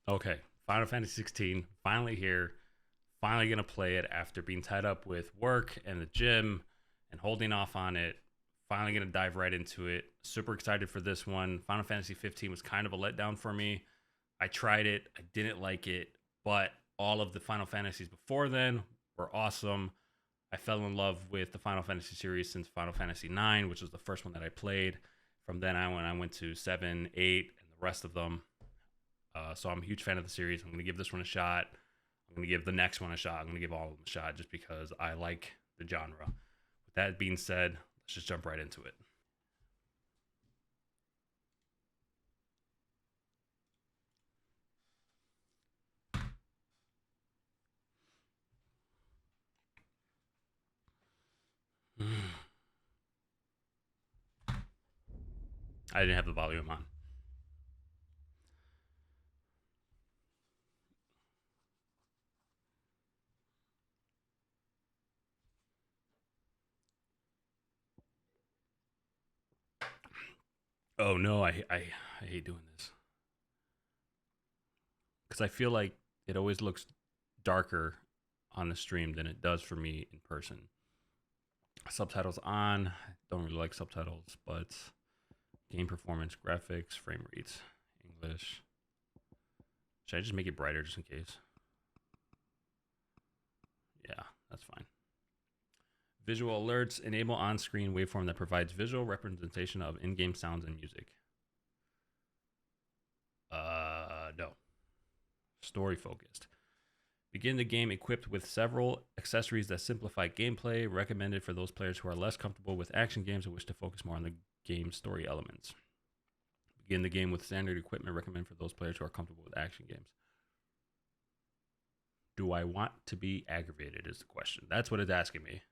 Okay, Final Fantasy 16, finally here. Finally gonna play it after being tied up with work and the gym and holding off on it. Finally gonna dive right into it. Super excited for this one. Final Fantasy 15 was kind of a letdown for me. I tried it, I didn't like it, but all of the Final Fantasies before then were awesome. I fell in love with the Final Fantasy series since Final Fantasy 9, which was the first one that I played. From then on, I went to 7, 8, and the rest of them. So I'm a huge fan of the series. I'm going to give this one a shot. I'm going to give the next one a shot. I'm going to give all of them a shot just because I like the genre. With that being said, let's just jump right into it. I didn't have the volume on. Oh no, I hate doing this because I feel like it always looks darker on the stream than it does for me in person. Subtitles on. Don't really like subtitles, but game performance, graphics, frame rates, English. Should I just make it brighter just in case? Yeah, that's fine. Visual alerts enable on-screen waveform that provides visual representation of in-game sounds and music. No. Story focused. Begin the game equipped with several accessories that simplify gameplay, recommended for those players who are less comfortable with action games and wish to focus more on the game's story elements. Begin the game with standard equipment, recommended for those players who are comfortable with action games. Do I want to be aggravated is the question. That's what it's asking me.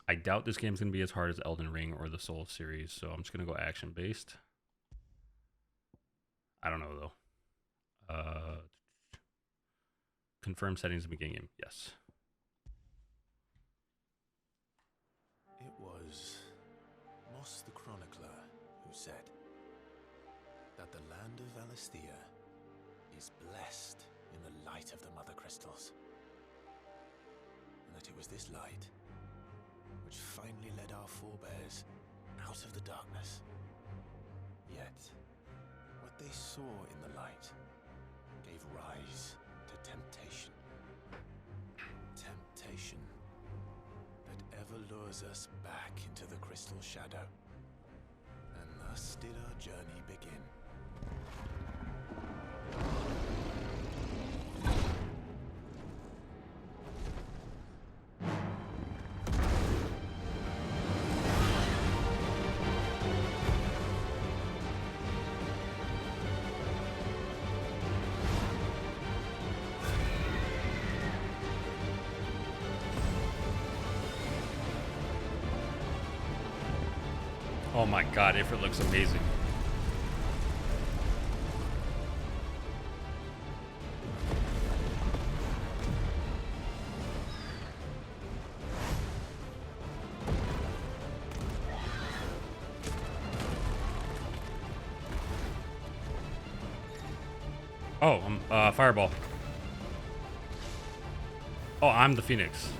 I doubt this game's going to be as hard as Elden Ring or the Souls series, so I'm just going to go action-based. I don't know, though. Confirm settings in the beginning game. Yes. It was Moss the Chronicler who said that the land of Valisthea is blessed in the light of the Mother Crystals, and that it was this light which finally led our forebears out of the darkness. Yet, what they saw in the light gave rise to temptation. Temptation that ever lures us back into the crystal shadow. And thus did our journey begin. Oh my god, Ifrit looks amazing. Oh, Fireball. Oh, I'm the Phoenix.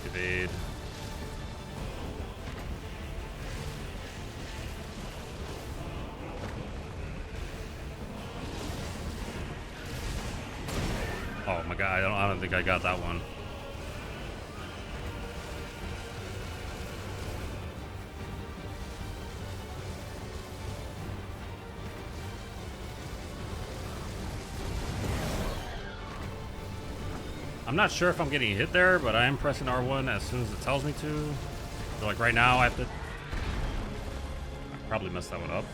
Evade. Oh my god, I don't think I got that one. I'm not sure if I'm getting hit there, but I am pressing R1 as soon as it tells me to. So like right now I have to... I probably messed that one up.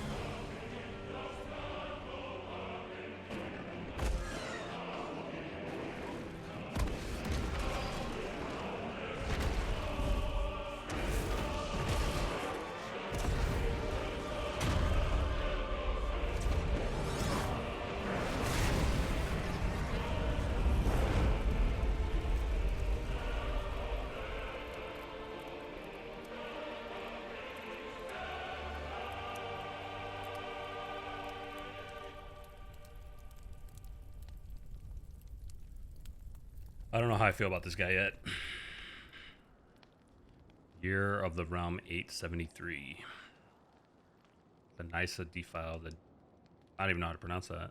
I don't know how I feel about this guy yet. Year of the Realm 873. The Nysa defile. I don't even know how to pronounce that.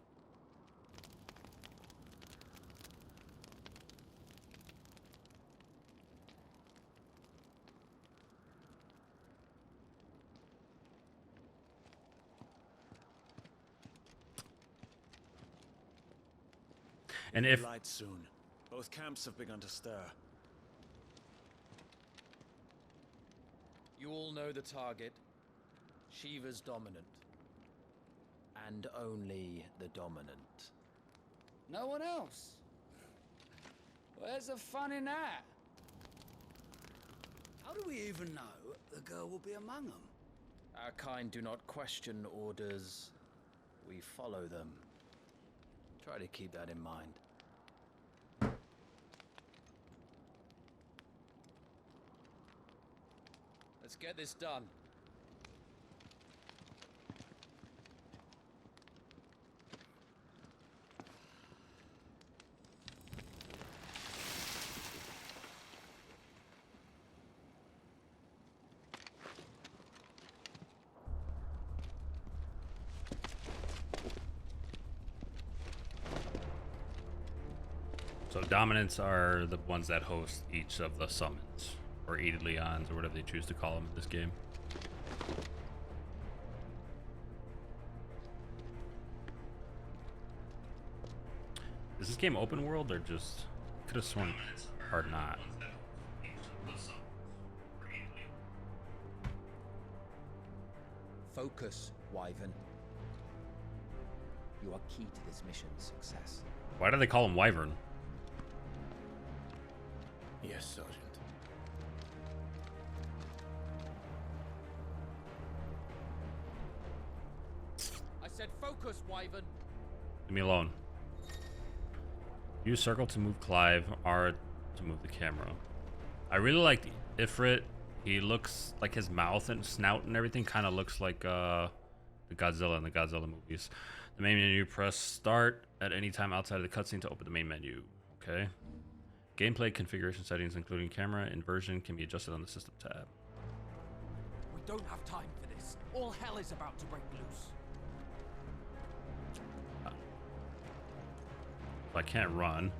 And if Light soon. Both camps have begun to stir. You all know the target. Shiva's dominant. And only the dominant. No one else? Where's the fun in that? How do we even know the girl will be among them? Our kind do not question orders. We follow them. Try to keep that in mind. Let's get this done. So dominants are the ones that host each of the summons, or aided Leons, or whatever they choose to call them in this game. Is this game open world or just could have sworn or not? Focus, Wyvern. You are key to this mission's success. Why do they call him Wyvern? Yes, Sergeant. I said focus, Wyvern. Leave me alone. Use circle to move Clive, R to move the camera. I really like Ifrit. He looks like his mouth and snout and everything kind of looks like the Godzilla in the Godzilla movies. The main menu, press start at any time outside of the cutscene to open the main menu. Okay. Gameplay configuration settings, including camera inversion, can be adjusted on the system tab. We don't have time for this. All hell is about to break loose. I can't run.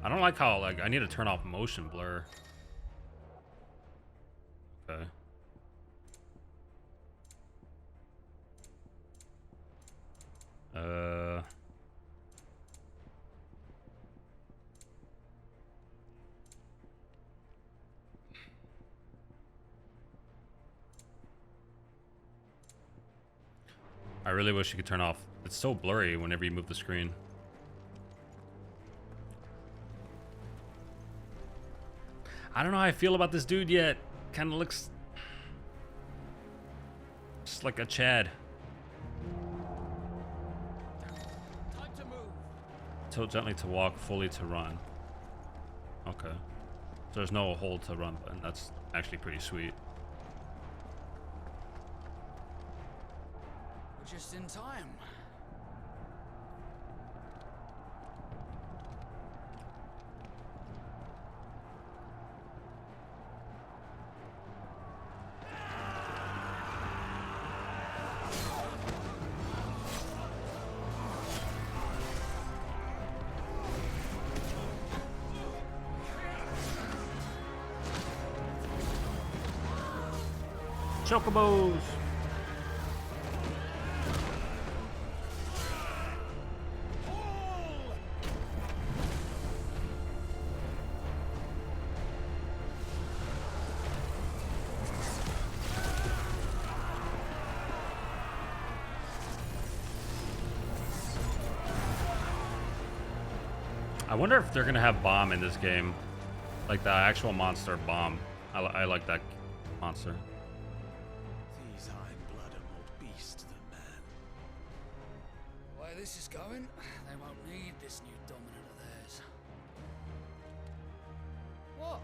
I don't like how I need to turn off motion blur. Okay. I really wish you could turn off. It's so blurry whenever you move the screen. I don't know how I feel about this dude yet. Kind of looks just like a Chad. Time to move. Tilt gently to walk, fully to run. Okay. So there's no hold to run button. That's actually pretty sweet. We're just in time. Chocobos! I wonder if they're gonna have Bomb in this game, like the actual monster Bomb. I like that monster. These are in blood a more beast than man. The way this is going, they won't need this new dominant of theirs. What?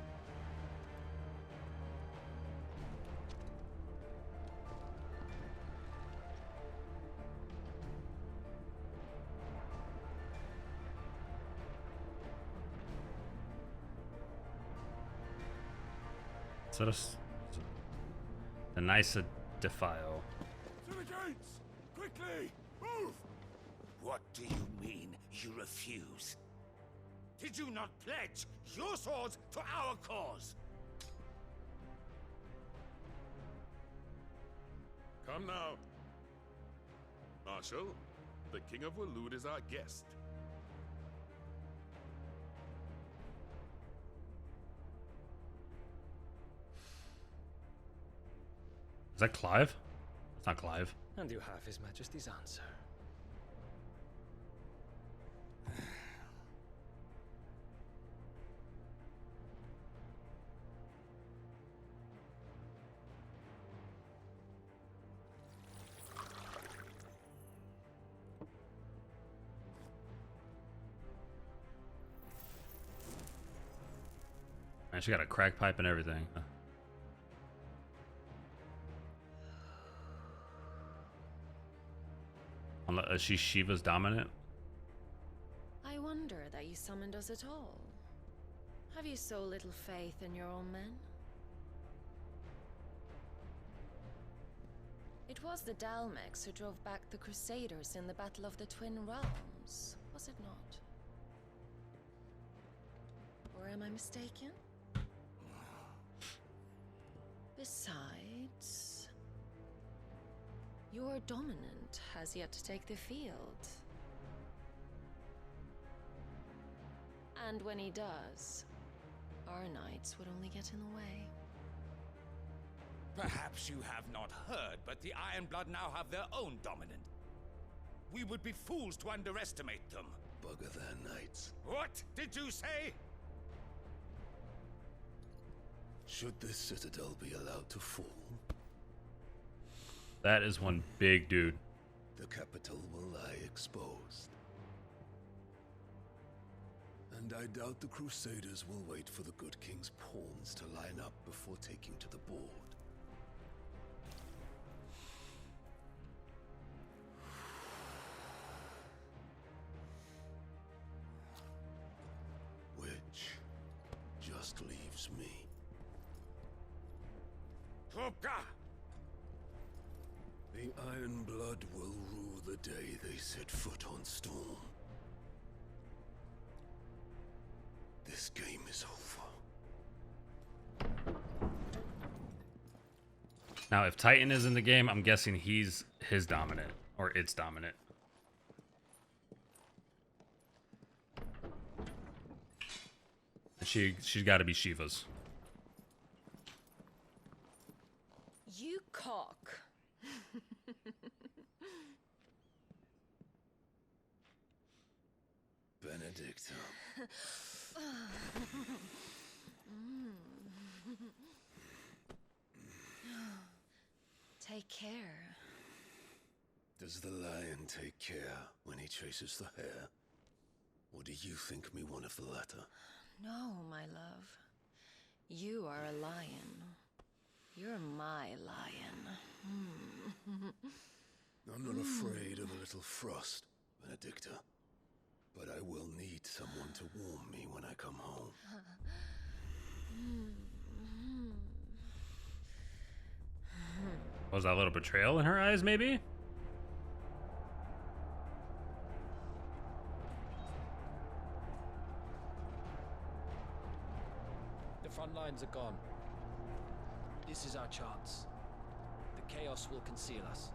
that a nice defile? To the gates! Quickly! Move! What do you mean you refuse? Did you not pledge your swords to our cause? Come now. Marshal, the King of Waloed is our guest. Is that Clive? It's not Clive. And you have His Majesty's answer. Man, she got a crack pipe and everything. Is she Shiva's dominant? I wonder that you summoned us at all. Have you so little faith in your own men? It was the Dalmex who drove back the Crusaders in the Battle of the Twin Realms, was it not? Or am I mistaken? Besides, your dominant has yet to take the field. And when he does, our knights would only get in the way. Perhaps you have not heard, but the Ironblood now have their own dominant. We would be fools to underestimate them. Bugger their knights. What did you say? Should this citadel be allowed to fall, That is one big dude. the capital will lie exposed. And I doubt the Crusaders will wait for the good king's pawns to line up before taking to the board. Which just leaves me. Hopka! The Ironblood will rue the day they set foot on Storm. This game is over. Now, if Titan is in the game, I'm guessing he's his dominant or its dominant. She's got to be Shiva's. You cock. Benedicta. Take care. Does the lion take care when he chases the hare? Or do you think me one of the latter? No, my love. You are a lion. You're my lion. I'm not afraid of a little frost, Benedicta. But I will need someone to warm me when I come home. Was that a little betrayal in her eyes, maybe? The front lines are gone. This is our chance. The chaos will conceal us.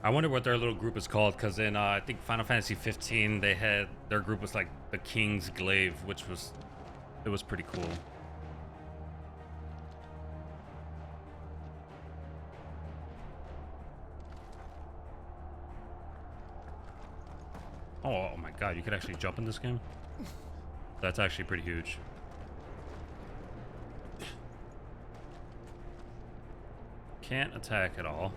I wonder what their little group is called, because in I think Final Fantasy 15 they had their group was like the King's Glaive, which was pretty cool. Oh my god, you could actually jump in this game? That's actually pretty huge. Can't attack at all.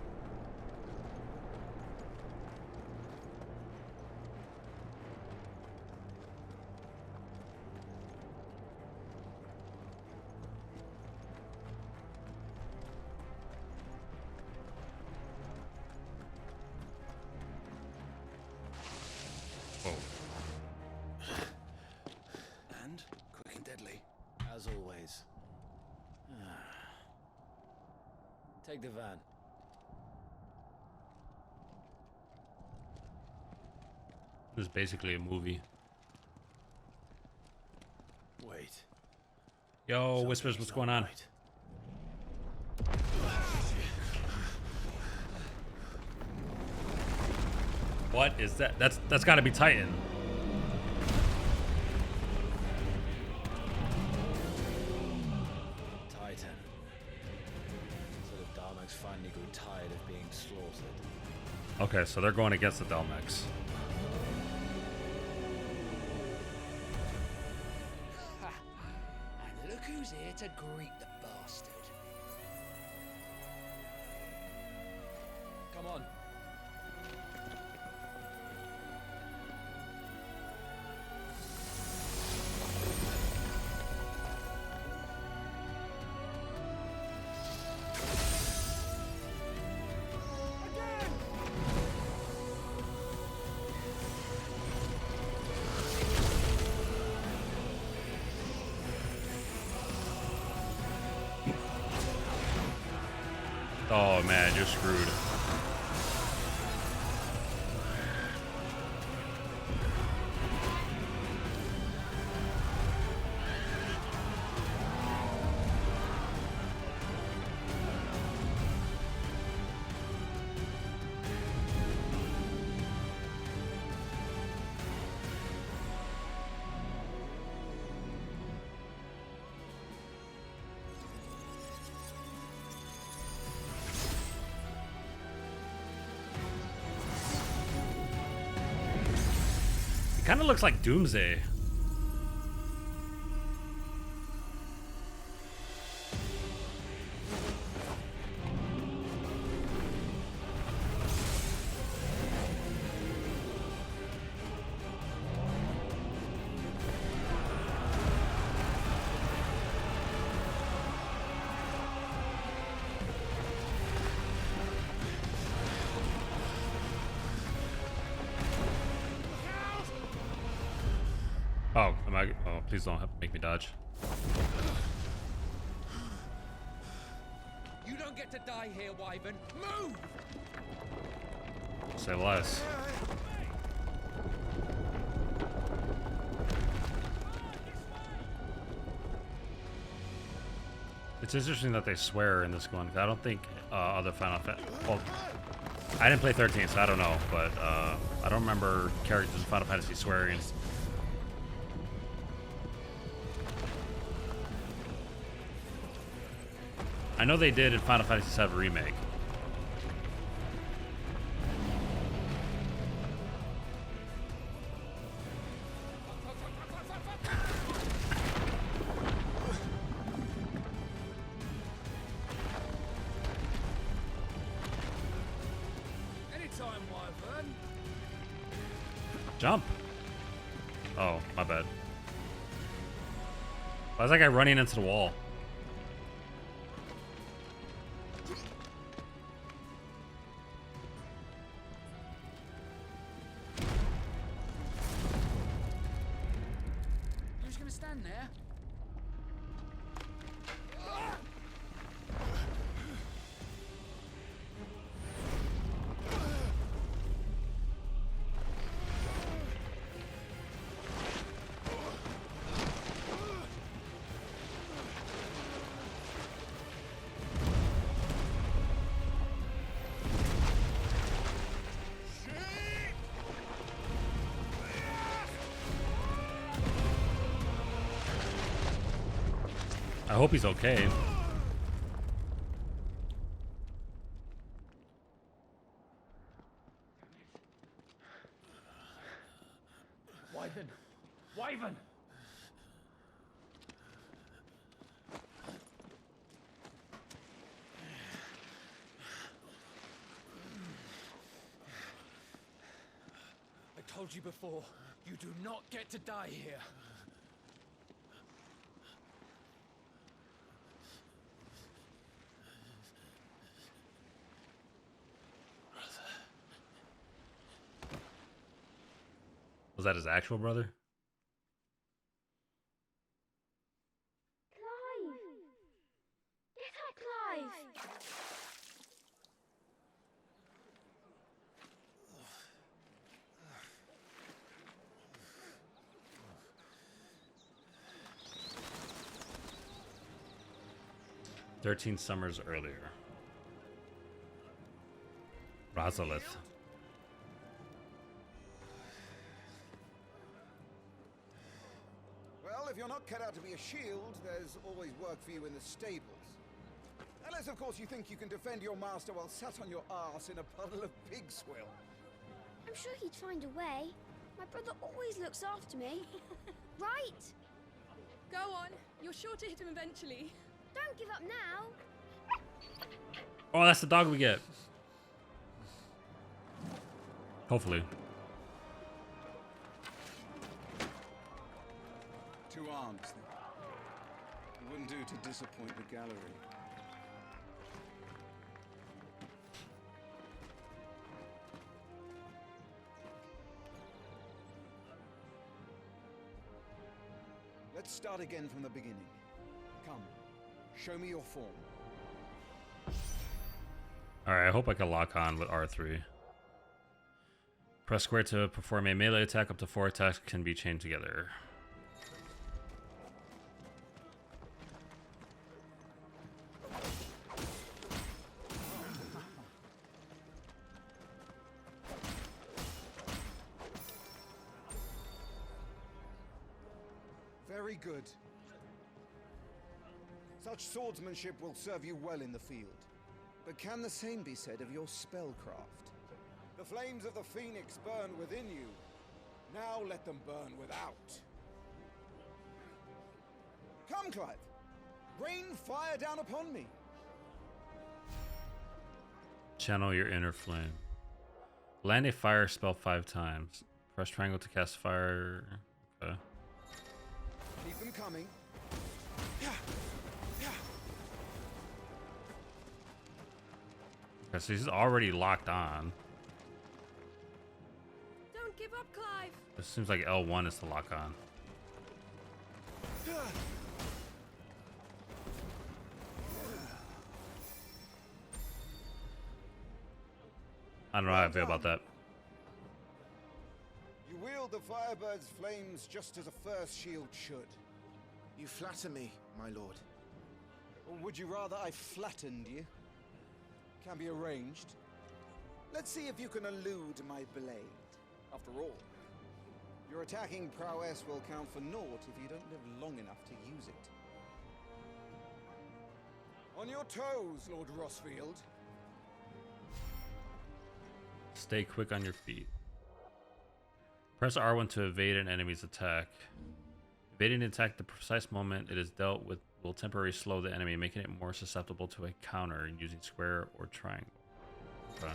As always. Take the van. This is basically a movie. Wait. Yo, Whispers, what's going on? Right. What is that? That's got to be Titan. Titan. So the Dalmex finally grew tired of being slaughtered. Okay, so they're going against the Dalmex. And look who's here to greet the bastard. Come on. Oh man, you're screwed. It kind of looks like Doomsday. Oh, am I? Oh, please don't make me dodge. You don't get to die here, Wyvern. Move! Say less. It's interesting that they swear in this one. I don't think other Final Fantasy. Well, I didn't play 13, so I don't know. But I don't remember characters in Final Fantasy swearing. I know they did in Final Fantasy VII Remake. Anytime, Wyvern. Jump. Oh, my bad. Why is that guy running into the wall? You're just gonna stand there? I hope he's okay. Wyvern! Wyvern! I told you before, you do not get to die here. Was that his actual brother? Clive! 13 summers earlier. Razalith. Well, if you're not cut out to be a shield, there's always work for you in the stables. Unless, of course, you think you can defend your master while sat on your arse in a puddle of pig swill. I'm sure he'd find a way. My brother always looks after me. Right? Go on. You're sure to hit him eventually. Don't give up now. Oh, that's the dog we get. Hopefully. 2 arms, then. It wouldn't do to disappoint the gallery. Let's start again from the beginning. Come, show me your form. Alright, I hope I can lock on with R3. Press square to perform a melee attack. Up to 4 attacks can be chained together. Very good. Such swordsmanship will serve you well in the field. But can the same be said of your spellcraft? The flames of the Phoenix burn within you. Now let them burn without. Come, Clive. Rain fire down upon me. Channel your inner flame. Land a fire spell 5 times. Press triangle to cast fire. Okay. Keep them coming. Okay, so he's already locked on. Don't give up, Clive. It seems like L1 is the lock on. I don't know how I feel about that. You wield the Firebird's flames just as a first shield should. You flatter me, my lord. Or would you rather I flattened you? Can be arranged. Let's see if you can elude my blade. After all, your attacking prowess will count for naught if you don't live long enough to use it. On your toes, Lord Rosfield. Stay quick on your feet. Press R1 to evade an enemy's attack. Evading an attack at the precise moment it is dealt with will temporarily slow the enemy, making it more susceptible to a counter using square or triangle. Okay.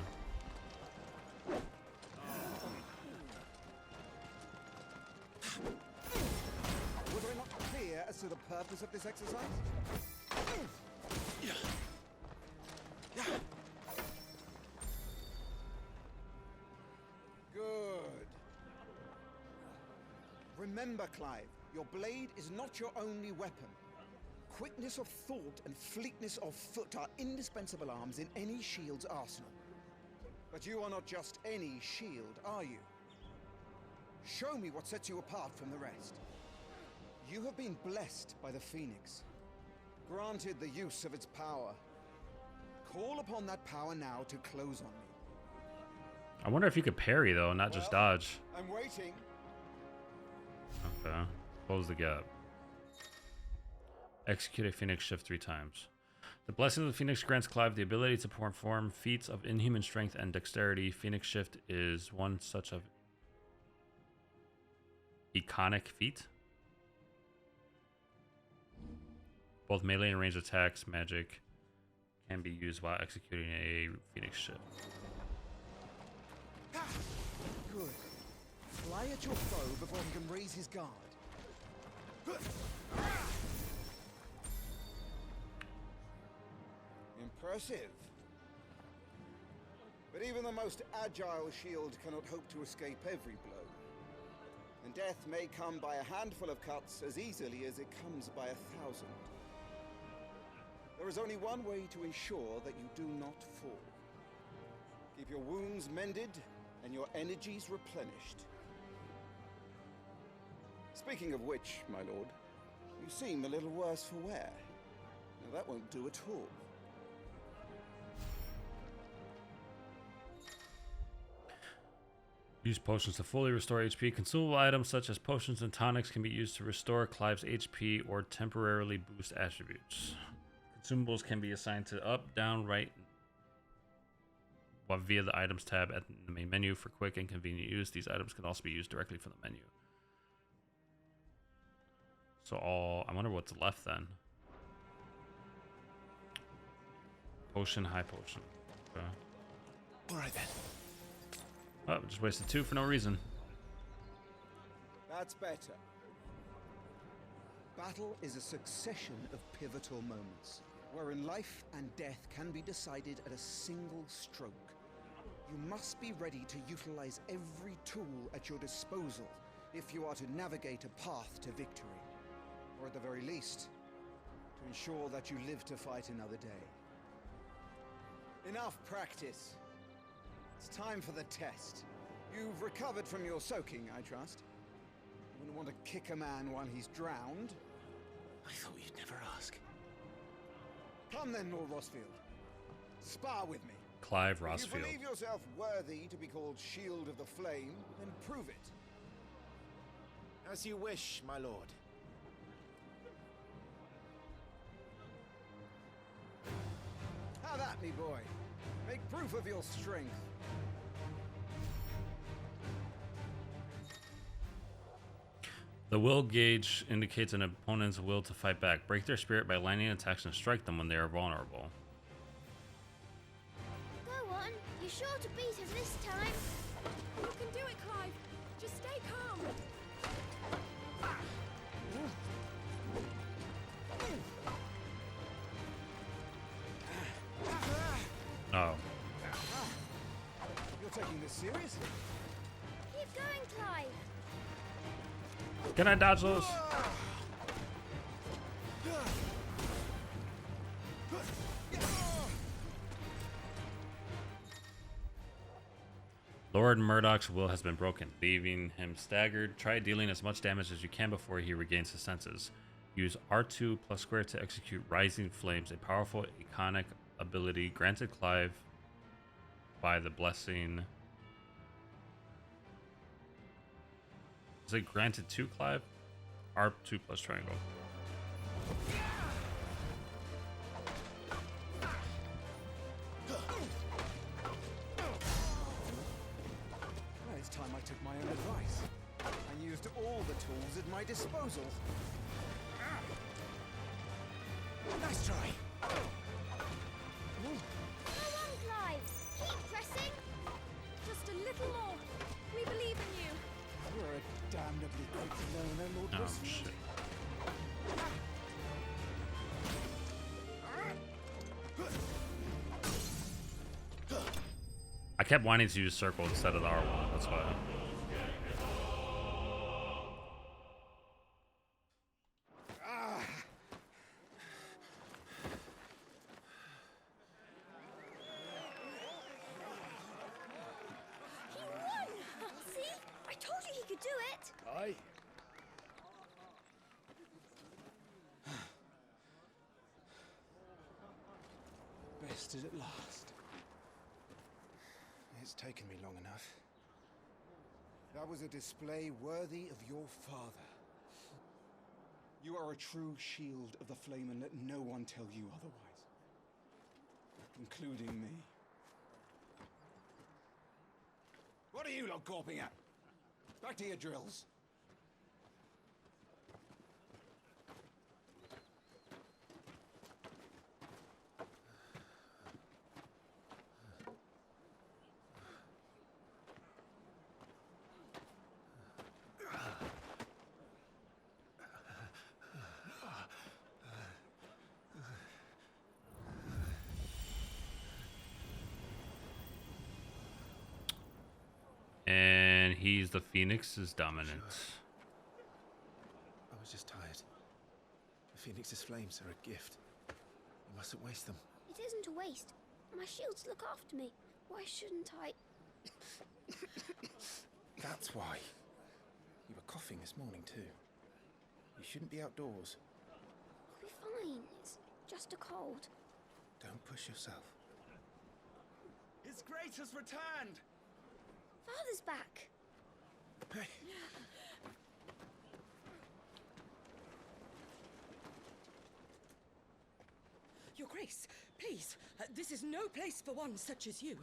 Was I not clear as to the purpose of this exercise? Good. Remember, Clive, your blade is not your only weapon. Quickness of thought and fleetness of foot are indispensable arms in any shield's arsenal. But you are not just any shield, are you? Show me what sets you apart from the rest. You have been blessed by the Phoenix, granted the use of its power. Call upon that power now to close on me. I wonder if you could parry though, not just dodge. I'm waiting. Okay. Close the gap. Execute a Phoenix shift 3 times. The blessing of the Phoenix grants Clive the ability to perform feats of inhuman strength and dexterity. Phoenix shift is one such of iconic feat. Both melee and ranged attacks, magic, can be used while executing a Phoenix shift. Good. Fly at your foe before he can raise his guard. Impressive. But even the most agile shield cannot hope to escape every blow. And death may come by a handful of cuts as easily as it comes by 1,000. There is only one way to ensure that you do not fall. Keep your wounds mended and your energies replenished. Speaking of which, my lord, you seem a little worse for wear. Now that won't do at all. Use potions to fully restore HP. Consumable items such as potions and tonics can be used to restore Clive's HP or temporarily boost attributes. Consumables can be assigned to up, down, right, while via the items tab at the main menu for quick and convenient use. These items can also be used directly from the menu. So I wonder what's left then. Potion, high potion. Okay. All right then. Oh, just wasted 2 for no reason. That's better. Battle is a succession of pivotal moments, wherein life and death can be decided at a single stroke. You must be ready to utilize every tool at your disposal if you are to navigate a path to victory, or at the very least, to ensure that you live to fight another day. Enough practice. It's time for the test. You've recovered from your soaking, I trust. You wouldn't want to kick a man while he's drowned. I thought you'd never ask. Come then, Lord Rosfield. Spar with me. Clive If you Rosfield. believe yourself worthy to be called Shield of the Flame, then prove it. As you wish, my lord. How that, me boy? Make proof of your strength. The will gauge indicates an opponent's will to fight back. Break their spirit by landing attacks and strike them when they are vulnerable. Go on. You're sure to beat him this time. You can do it, Clive. Just stay calm. Oh. You're taking this seriously? Keep going, Clive. Can I dodge those? Lord Murdoch's will has been broken, leaving him staggered. Try dealing as much damage as you can before he regains his senses. Use R2 plus square to execute Rising Flames, a powerful iconic ability granted Clive by the blessing. Is it granted to Clive? R2 plus triangle. Well, it's time I took my own advice and used all the tools at my disposal. Nice try. Go on, Clive. Keep pressing. Just a little more. We believe in you. You're a damnably quick learner, Lord Oh, Rosfield. shit. I kept wanting to use circle instead of the R1. That's why. He won! See? I told you he could do it. Aye. Bested at last. It's taken me long enough. That was a display worthy of your father. You are a true shield of the flame, and let no one tell you otherwise. Including me. What are you lot gawping at? Back to your drills. And he's the Phoenix's dominant. I was just tired. The Phoenix's flames are a gift. mustn't waste them. It isn't a waste. My shields look after me. Why shouldn't I? That's why. You were coughing this morning too. You shouldn't be outdoors. I'll be fine. It's just a cold. Don't push yourself. His Grace has returned! Father's back. Hey. Your Grace, please, this is no place for one such as you.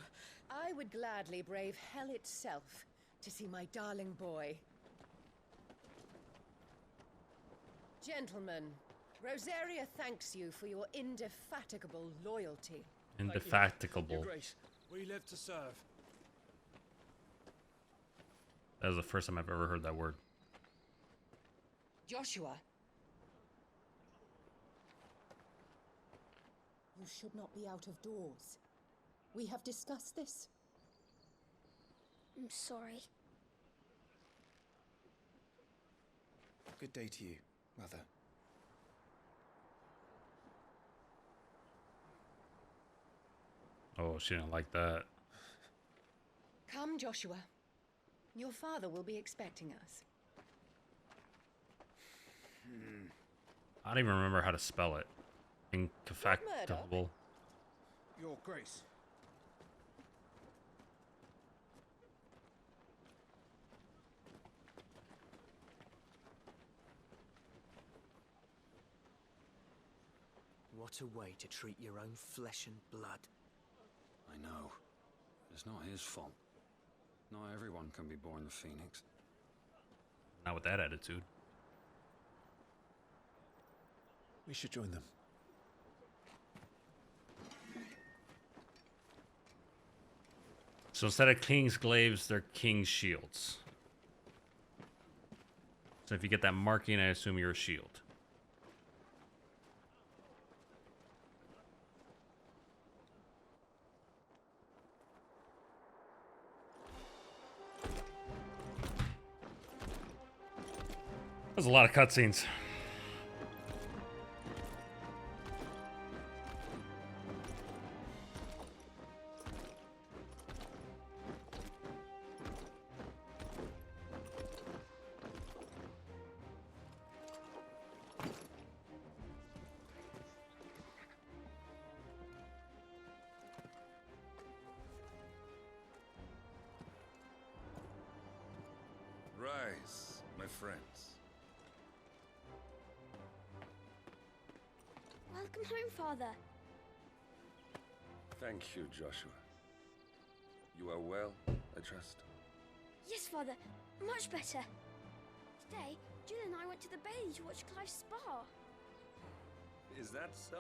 I would gladly brave hell itself to see my darling boy. Gentlemen, Rosaria thanks you for your indefatigable loyalty. Indefatigable. Your Grace, we live to serve. That was the first time I've ever heard that word. Joshua. You should not be out of doors. We have discussed this. I'm sorry. Good day to you, Mother. Oh, she didn't like that. Come, Joshua. Your father will be expecting us. I don't even remember how to spell it. Indefatigable. Your Grace. What a way to treat your own flesh and blood. I know. It's not his fault. Not everyone can be born the Phoenix. Not with that attitude. We should join them. So instead of king's glaives, they're king's shields. So if you get that marking, I assume you're a shield. There's a lot of cutscenes. Rise, my friends. Welcome home, Father. Thank you, Joshua. You are well, I trust. Yes, Father. Much better. Today, Jill and I went to the Bailey to watch Clive's spa. Is that so?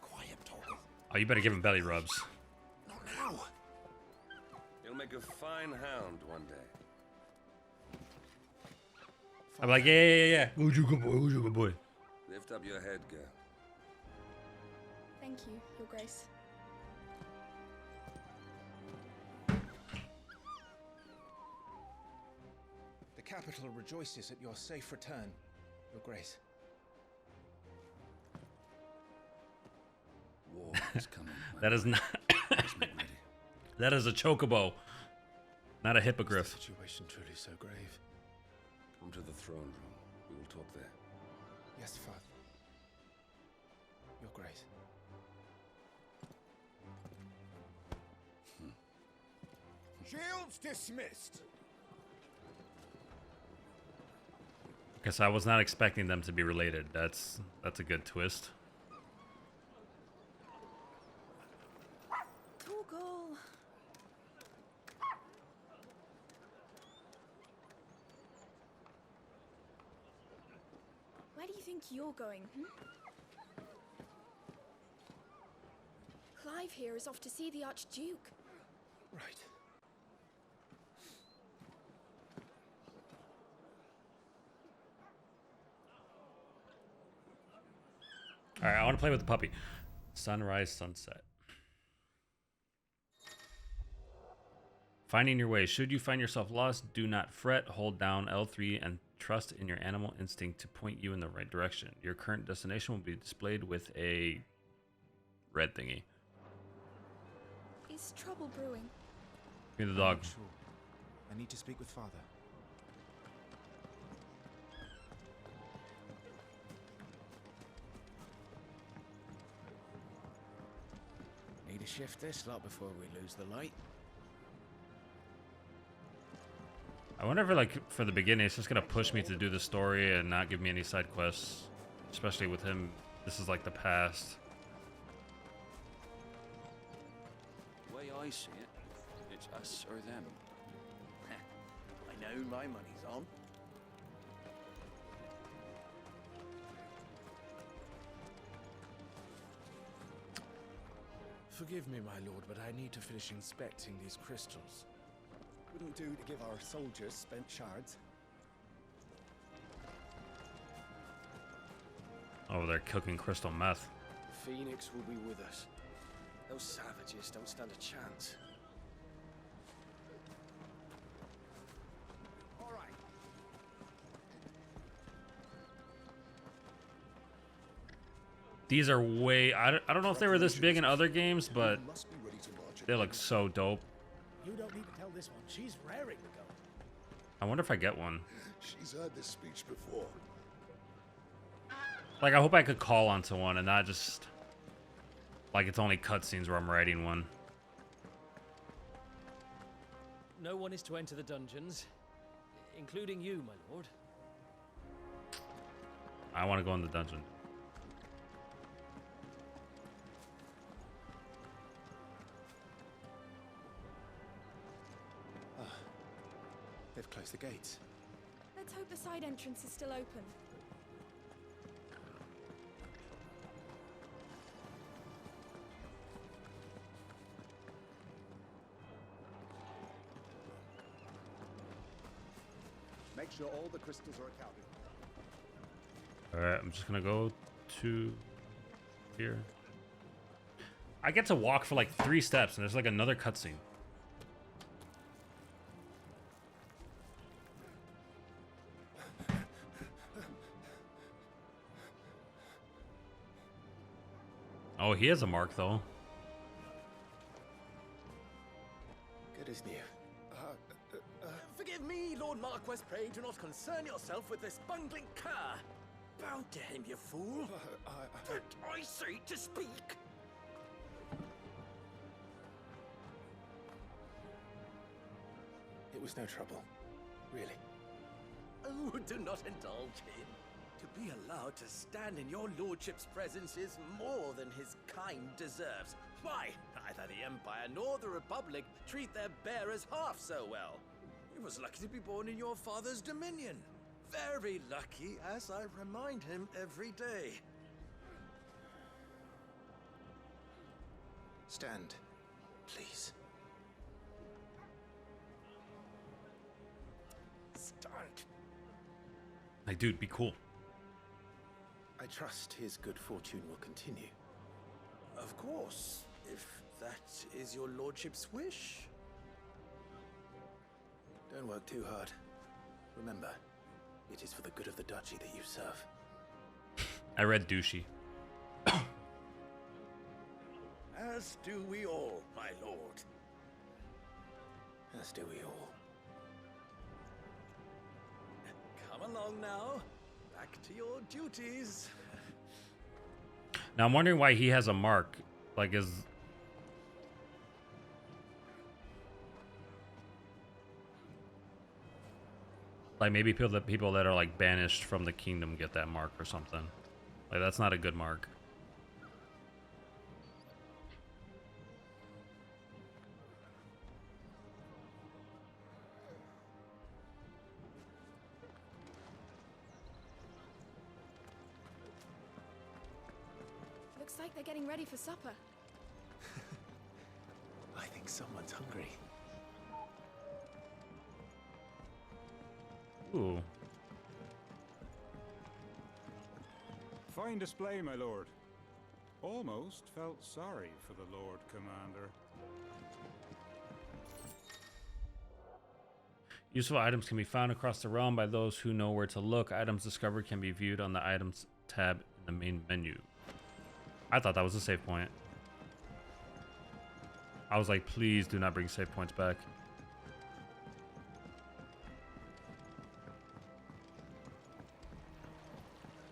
Quiet, Toggle. Oh, you better give him belly rubs. Not now. You'll make a fine hound one day. I'm like, yeah. Who's your good boy? Who's your good boy? Lift up your head, girl. Thank you, Your Grace. The capital rejoices at your safe return, Your Grace. War is coming. That is not. Let's make ready. That is a chocobo, not a hippogriff. Is the situation truly so grave? Come to the throne room. We will talk there. Yes, Father. Your Grace. Shields dismissed. Guess I was not expecting them to be related. That's a good twist. Toggle. Where do you think you're going, Clive here is off to see the Archduke. Right. All right, I want to play with the puppy. Sunrise, sunset. Finding your way. Should you find yourself lost, do not fret. Hold down L3 and trust in your animal instinct to point you in the right direction. Your current destination will be displayed with a red thingy. Is trouble brewing? Give me the dog. Sure. I need to speak with Father. Need to shift this lot before we lose the light. I wonder if, like, for the beginning, it's just gonna push me to do the story and not give me any side quests. Especially with him, this is like the past. The way I see it, it's us or them. I know my money's on. Forgive me, my lord, but I need to finish inspecting these crystals. Wouldn't do to give our soldiers spent shards. Oh, they're cooking crystal meth. Phoenix will be with us. Those savages don't stand a chance. All right. These are way... I don't know if they were this big in other games, but they look so dope. You don't need to tell this one. She's raring to go. I wonder if I get one. She's heard this speech before. Like, I hope I could call onto one and not just... like, it's only cutscenes where I'm writing one. No one is to enter the dungeons, including you, my lord. I want to go in the dungeon. They've closed the gates. Let's hope the side entrance is still open. Make sure all the crystals are accounted for. Alright, I'm just gonna go to here. I get to walk for like 3 steps and there's like another cutscene. Oh, he has a mark though. Good as new. Forgive me, Lord Marquess, pray do not concern yourself with this bungling cur. Bow to him, you fool. Did I say to speak? It was no trouble. Really. Oh, do not indulge him. To be allowed to stand in your lordship's presence is more than his kind deserves. Why, neither the Empire nor the Republic treat their bearers half so well. He was lucky to be born in your father's dominion. Very lucky, as I remind him every day. Stand, please. Stand. Like, dude, be cool. I trust his good fortune will continue. Of course, if that is your lordship's wish. Don't work too hard. Remember, it is for the good of the duchy that you serve. I read douchey. As do we all, my lord. As do we all. Come along now. Back to your duties. Now I'm wondering why he has a mark. Like, is... like, maybe people that are, like, banished from the kingdom get that mark or something. Like, that's not a good mark. Looks like they're getting ready for supper. I think someone's hungry. Ooh. Fine display, my lord. Almost felt sorry for the Lord Commander. Useful items can be found across the realm by those who know where to look. Items discovered can be viewed on the items tab in the main menu. I thought that was a save point. I was like, please do not bring save points back.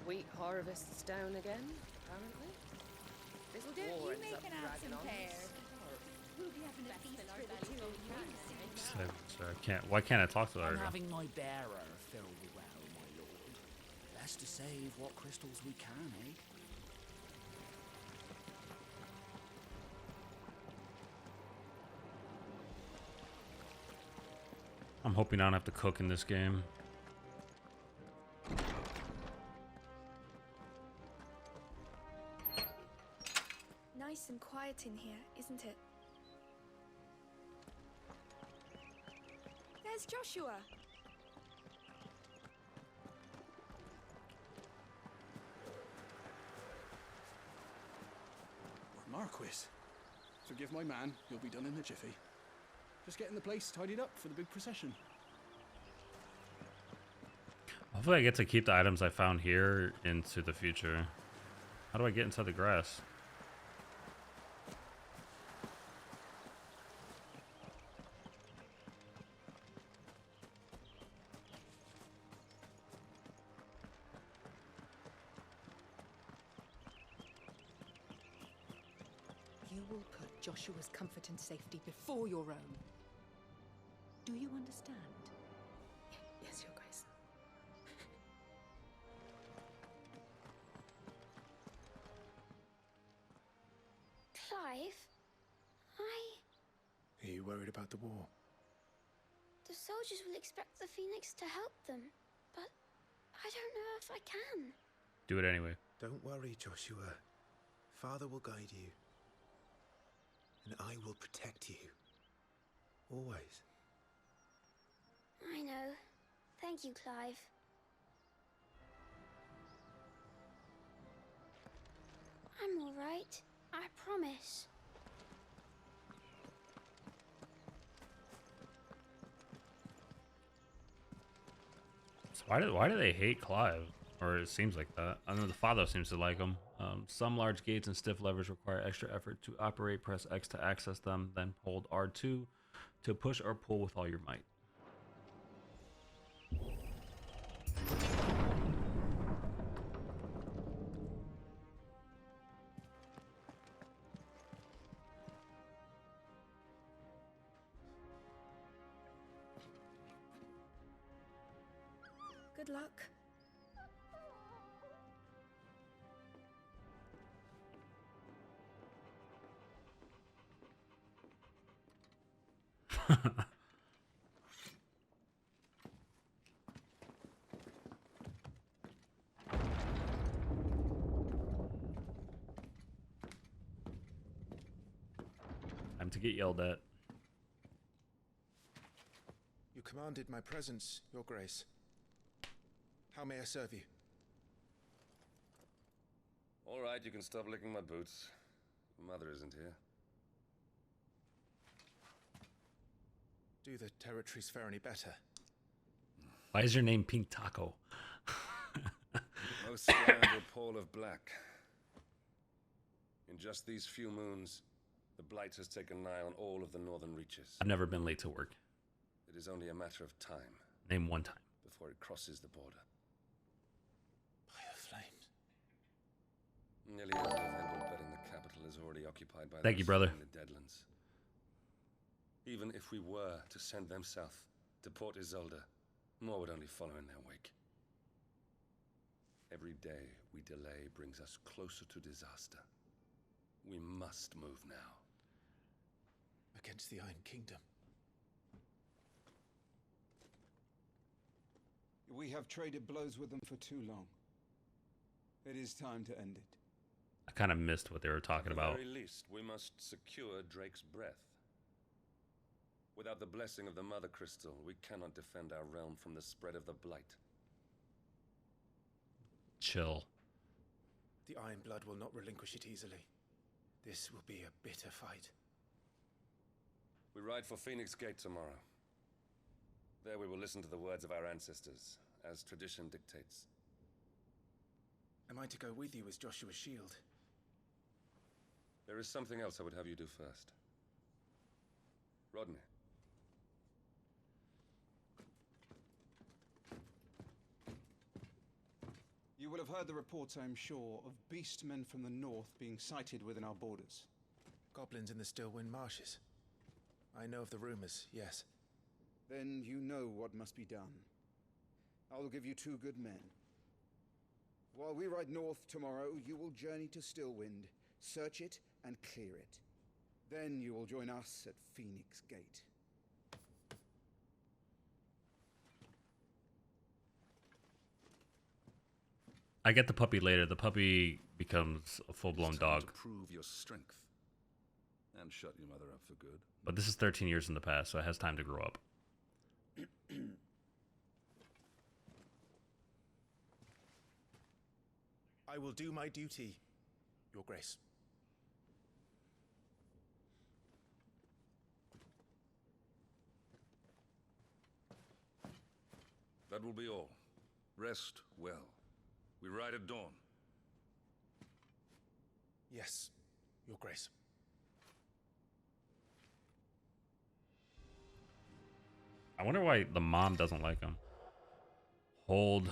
Wheat harvest's down again, apparently. This Don't war you ends make up an absent dragging on. pair. We'll be having a feast for the two of you. So I can't. Why can't I talk to her? I'm having my bearer fill the well, my lord. Best to save what crystals we can, eh? I'm hoping I don't have to cook in this game. Nice and quiet in here, isn't it? There's Joshua. Marquis, forgive my man. You'll be done in a jiffy. Just getting the place tidied up for the big procession. Hopefully I get to keep the items I found here into the future. How do I get inside the grass? You will put Joshua's comfort and safety before your own. Do you understand? Yes, Your Grace. Clive, Are you worried about the war? the soldiers will expect the Phoenix to help them, but I don't know if I can. Do it anyway. Don't worry, Joshua. Father will guide you. And I will protect you. Always. I know. Thank you, Clive. I'm all right. I promise. So why do they hate Clive? Or it seems like that. I know the father seems to like him. Some large gates and stiff levers require extra effort to operate. Press X to access them, then hold R2 to push or pull with all your might. Good luck. Time to get yelled at. You commanded my presence, Your Grace. How may I serve you? All right, you can stop licking my boots. Your mother isn't here. Do the territories fare any better? Why is your name Pink Taco? Most scoundrel Paul of Black. In just these few moons, the Blight has taken an eye on all of the northern reaches. I've never been late to work. It is only a matter of time. Name one time. Before it crosses the border. By the flames. Nearly every available bed in the capital is already occupied by Thank you, those brother. in the Deadlands. Even if we were to send them south to Port Isolde, more would only follow in their wake. Every day we delay brings us closer to disaster. We must move now. Against the Iron Kingdom. We have traded blows with them for too long. It is time to end it. I kind of missed what they were talking about. At the very least, we must secure Drake's breath. Without the blessing of the Mother Crystal, we cannot defend our realm from the spread of the Blight. Chill. The Iron Blood will not relinquish it easily. This will be a bitter fight. We ride for Phoenix Gate tomorrow. There we will listen to the words of our ancestors, as tradition dictates. Am I to go with you as Joshua's shield? There is something else I would have you do first. Rodney. You will have heard the reports, I am sure, of beastmen from the north being sighted within our borders. Goblins in the Stillwind marshes. I know of the rumors, yes. Then you know what must be done. I will give you 2 good men. While we ride north tomorrow, you will journey to Stillwind, search it, and clear it. Then you will join us at Phoenix Gate. I get the puppy later. The puppy becomes a full-blown dog. To prove your strength and shut your mother up for good. But this is 13 years in the past, so it has time to grow up. I will do my duty, Your Grace. That will be all. Rest well. We ride at dawn. Yes, Your Grace. I wonder why the mom doesn't like him. Hold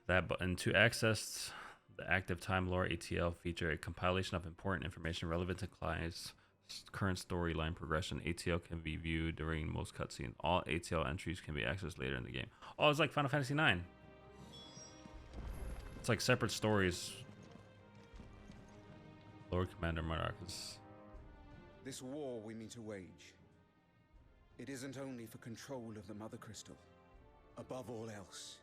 that button to access the active time lore ATL feature, a compilation of important information relevant to Clive's current storyline progression. ATL can be viewed during most cutscenes. All ATL entries can be accessed later in the game. Oh, it's like Final Fantasy IX. It's like separate stories. Lord Commander Marcus. This war we mean to wage. It isn't only for control of the Mother Crystal. Above all else,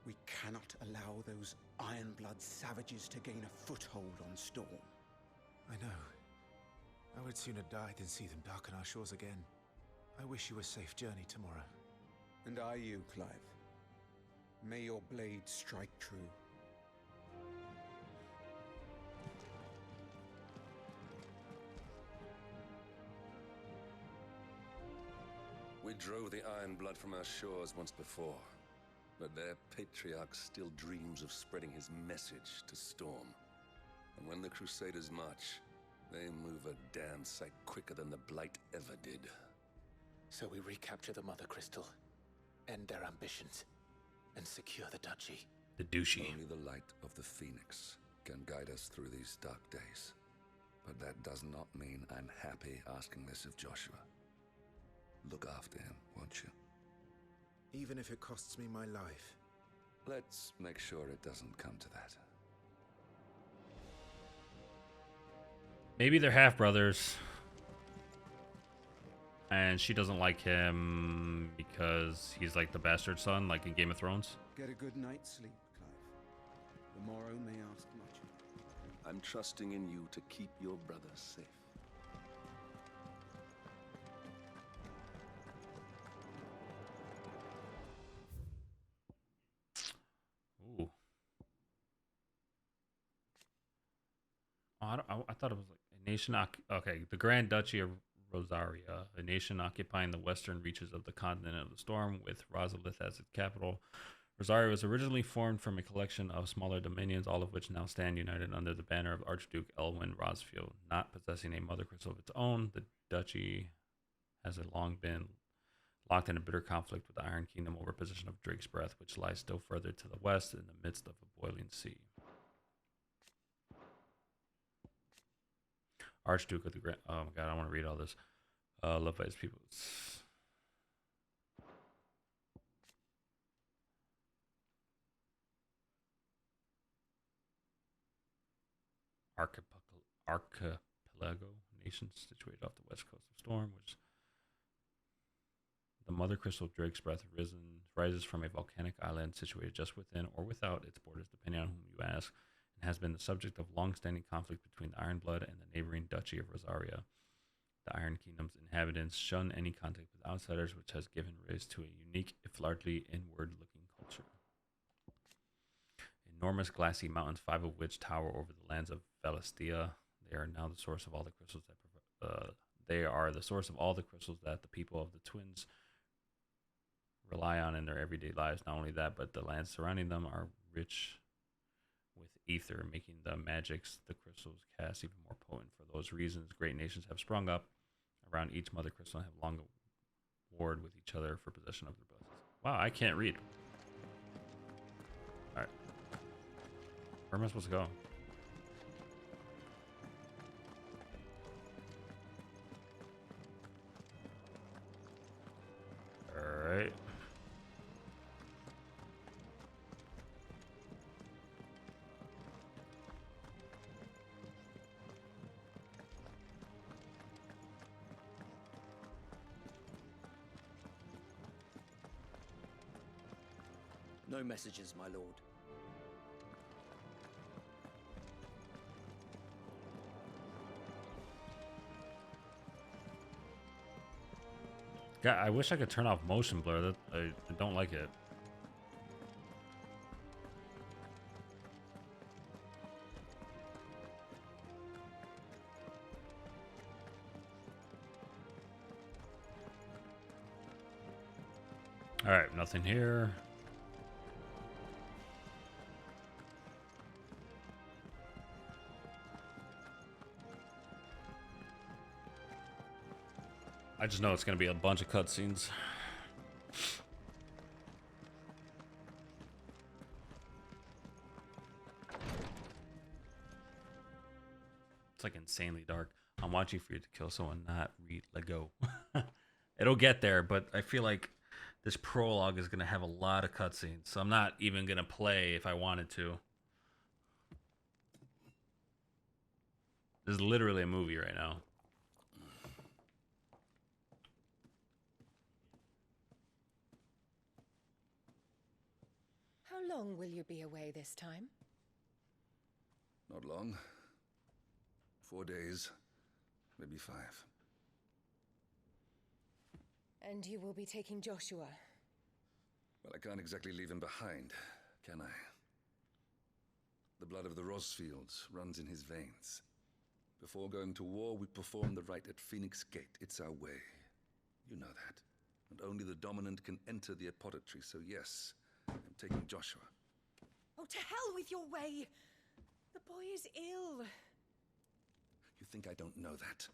we cannot allow those Ironblood savages to gain a foothold on Storm. I know. I would sooner die than see them darken our shores again. I wish you a safe journey tomorrow. And I you, Clive. May your blade strike true. We drove the Ironblood from our shores once before, but their patriarch still dreams of spreading his message to Storm. And when the Crusaders march, they move a damn sight quicker than the Blight ever did. So we recapture the Mother Crystal, end their ambitions, and secure the duchy. The douchey. Only the light of the Phoenix can guide us through these dark days. But that does not mean I'm happy asking this of Joshua. Look after him, won't you? Even if it costs me my life. Let's make sure it doesn't come to that. Maybe they're half brothers. And she doesn't like him because he's like the bastard son, like in Game of Thrones. Get a good night's sleep, Clive. The morrow may ask much. I'm trusting in you to keep your brother safe. Ooh. Oh, I thought it was like a nation. Okay, the Grand Duchy of Rosaria, a nation occupying the western reaches of the continent of the Storm, with Valisthea as its capital. Rosaria was originally formed from a collection of smaller dominions, all of which now stand united under the banner of Archduke Elwin Rosfield. Not possessing a mother crystal of its own, the duchy has long been locked in a bitter conflict with the Iron Kingdom over possession of Drake's Breath, which lies still further to the west in the midst of a boiling sea. Archduke of the Grand... Oh my god, I want to read all this. Loved by his people. Archipelago nation situated off the west coast of Storm, which the Mother Crystal of Drake's Breath rises from a volcanic island situated just within or without its borders, depending on whom you ask, and has been the subject of long-standing conflict between the Ironblood and the neighboring Duchy of Rosaria. The Iron Kingdom's inhabitants shun any contact with outsiders, which has given rise to a unique, if largely inward-looking culture. Enormous glassy mountains, 5 of which tower over the lands of Valisthea. They are now the source of all the crystals that they are the source of all the crystals that the people of the twins rely on in their everyday lives. Not only that, but the lands surrounding them are rich with ether, making the magics the crystals cast even more potent. For those reasons, great nations have sprung up around each mother crystal and have long warred with each other for possession of their blessings. Wow, I can't read. Alright. Where am I supposed to go? Alright. No messages, my lord. God, I wish I could turn off motion blur. I don't like it. All right, nothing here. I just know it's going to be a bunch of cutscenes. It's like insanely dark. I'm watching for you to kill someone, not read. Let go. It'll get there, but I feel like this prologue is going to have a lot of cutscenes, so I'm not even going to play if I wanted to. This is literally a movie right now. How long will you be away this time? Not long. 4 days, maybe 5. And you will be taking Joshua? Well, I can't exactly leave him behind, can I? The blood of the Rosfields runs in his veins. Before going to war, we perform the rite at Phoenix Gate. It's our way. You know that. And only the dominant can enter the apothecary, so yes, I'm taking Joshua. Oh, to hell with your way! The boy is ill. You think I don't know that?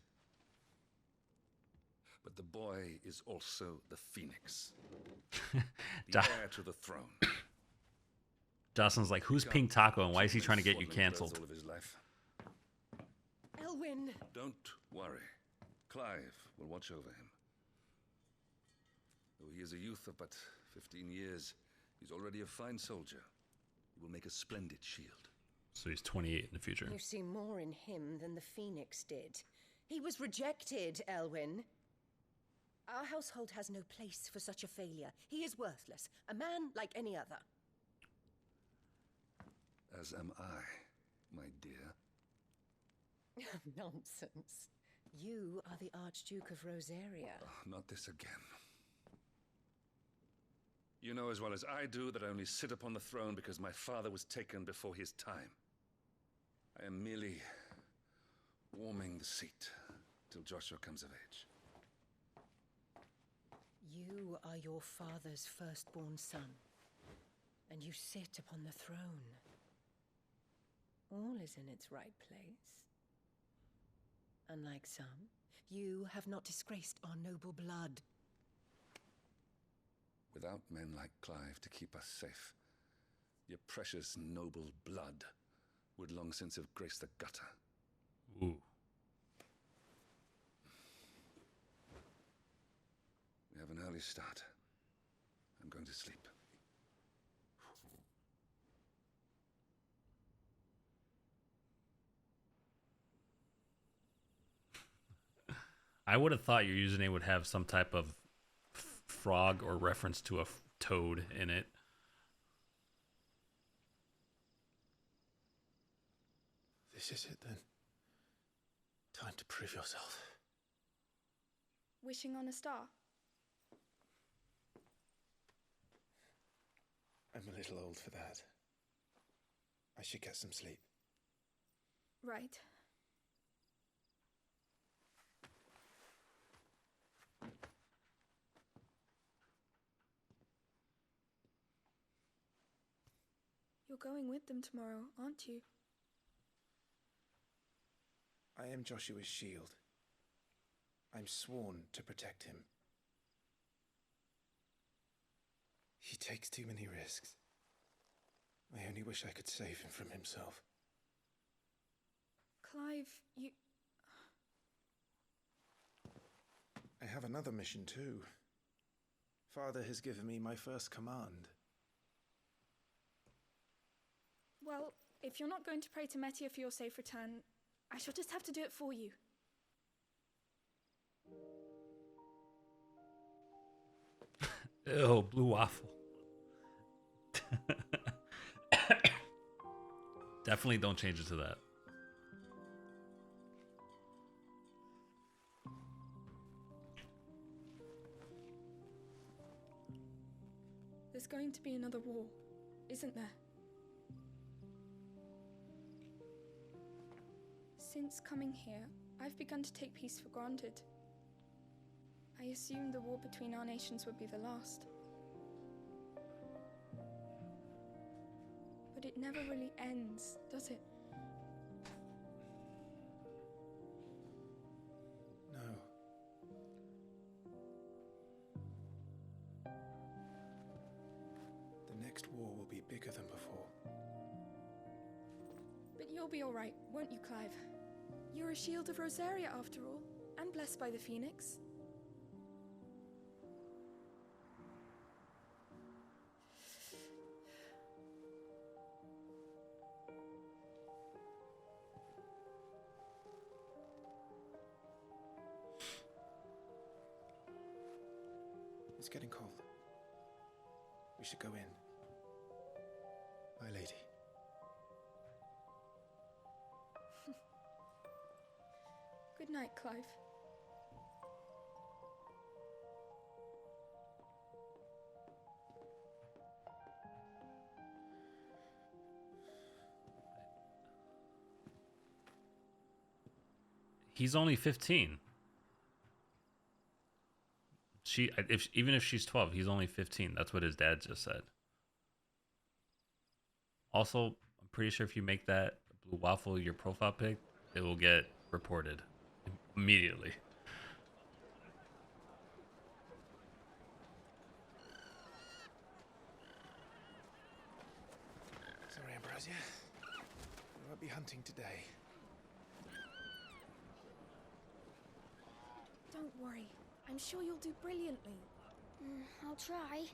But the boy is also the Phoenix. The heir to the throne. Jocelyn's like, who's Pink Taco and why is he trying to get you canceled? All of his life. Elwyn! Don't worry. Clive will watch over him. Though he is a youth of but 15 years, he's already a fine soldier. He will make a splendid shield. So he's 28 in the future. You see more in him than the Phoenix did. He was rejected, Elwyn. Our household has no place for such a failure. He is worthless, a man like any other. As am I, my dear. Nonsense. You are the Archduke of Rosaria. Oh, not this again. You know as well as I do that I only sit upon the throne because my father was taken before his time. I am merely warming the seat till Joshua comes of age. You are your father's firstborn son, and you sit upon the throne. All is in its right place. Unlike some, you have not disgraced our noble blood. Without men like Clive to keep us safe, your precious noble blood would long since have graced the gutter. Ooh. We have an early start. I'm going to sleep. I would have thought your username would have some type of frog or reference to a toad in it. This is it then. Time to prove yourself. Wishing on a star? I'm a little old for that. I should get some sleep. Right. You're going with them tomorrow, aren't you? I am Joshua's shield. I'm sworn to protect him. He takes too many risks. I only wish I could save him from himself. Clive, you... I have another mission too. Father has given me my first command. Well, if you're not going to pray to Metia for your safe return, I shall just have to do it for you. Ew, blue waffle. Definitely don't change it to that. There's going to be another war, isn't there? Since coming here, I've begun to take peace for granted. I assumed the war between our nations would be the last. But it never really ends, does it? No. The next war will be bigger than before. But you'll be all right, won't you, Clive? You're a shield of Rosaria, after all, and blessed by the Phoenix. It's getting cold. We should go in. My lady. Good night, Clive. He's only 15. Even if she's 12, he's only 15. That's what his dad just said. Also, I'm pretty sure if you make that blue waffle your profile pic, it will get reported immediately. Sorry, Ambrosia. We won't be hunting today. Don't worry. I'm sure you'll do brilliantly. I'll try.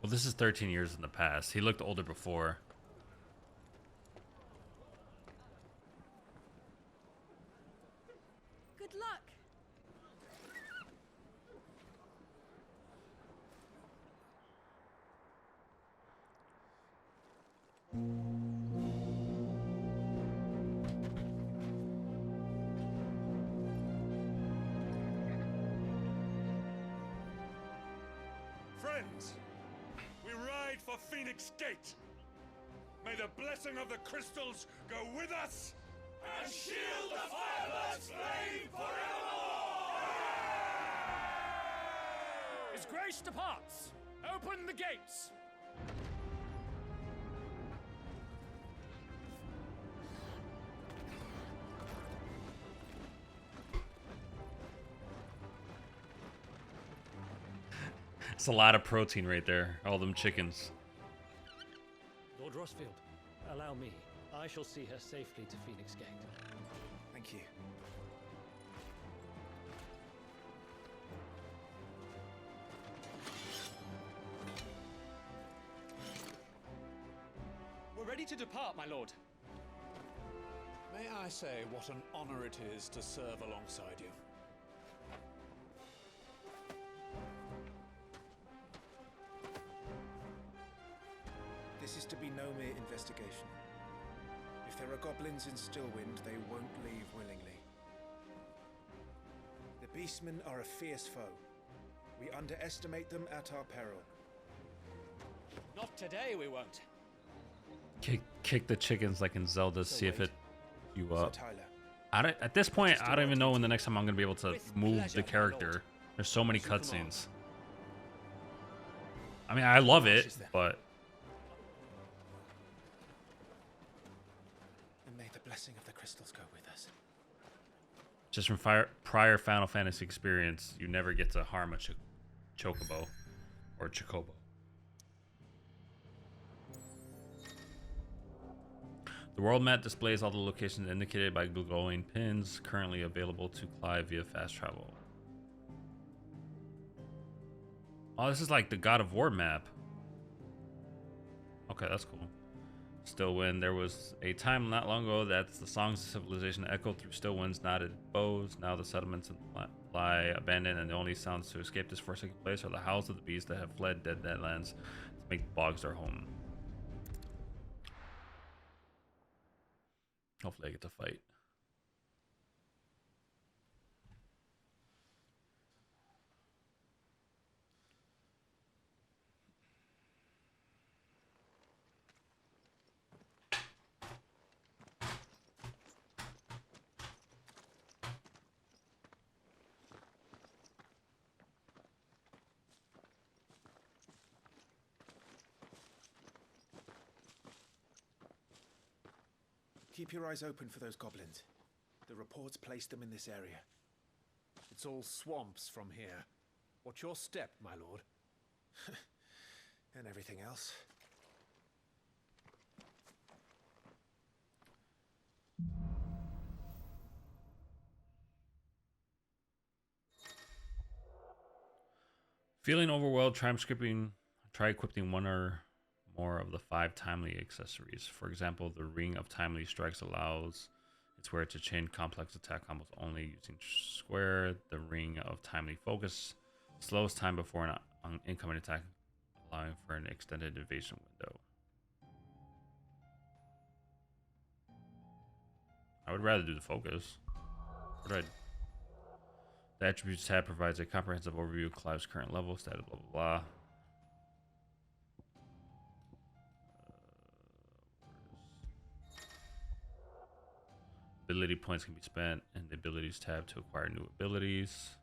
Well, this is 13 years in the past. He looked older before. Good luck. Friends, we ride for Phoenix Gate. May the blessing of the crystals go with us and shield the Firebird's flame forevermore! His grace departs. Open the gates. It's a lot of protein right there. All them chickens. Lord Rosfield, allow me. I shall see her safely to Phoenix Gate. Thank you. We're ready to depart, my lord. May I say what an honor it is to serve alongside you? This is to be no mere investigation. If there are goblins in Stillwind, they won't leave willingly. The Beastmen are a fierce foe. We underestimate them at our peril. Not today, we won't. Kick the chickens like in Zelda. See if it you up. Tyler. At this point, I don't even know when the next time I'm gonna be able to move the character. There's so many cutscenes. I mean, I love it, but Just from prior Final Fantasy experience, you never get to harm a chocobo or chocobo. The world map displays all the locations indicated by glowing pins currently available to Clive via fast travel. Oh, this is like the God of War map. Okay, that's cool. Stillwind. There was a time not long ago that the songs of civilization echoed through Stillwind's knotted bows. Now the settlements lie abandoned, and the only sounds to escape this forsaken place are the howls of the beasts that have fled dead lands to make the bogs their home. Hopefully I get to fight. Keep your eyes open for those goblins. The reports placed them in this area. It's all swamps from here. What's your step, my lord? And everything else. Feeling overwhelmed, try equipping one or more of the 5 timely accessories. For example, the Ring of Timely Strikes allows its wearer to chain complex attack combos only using square. The Ring of Timely Focus slows time before an incoming attack, allowing for an extended evasion window. I would rather do the focus. The Attributes tab provides a comprehensive overview of Clive's current level, status, blah, blah, blah. Ability points can be spent in the Abilities tab to acquire new abilities,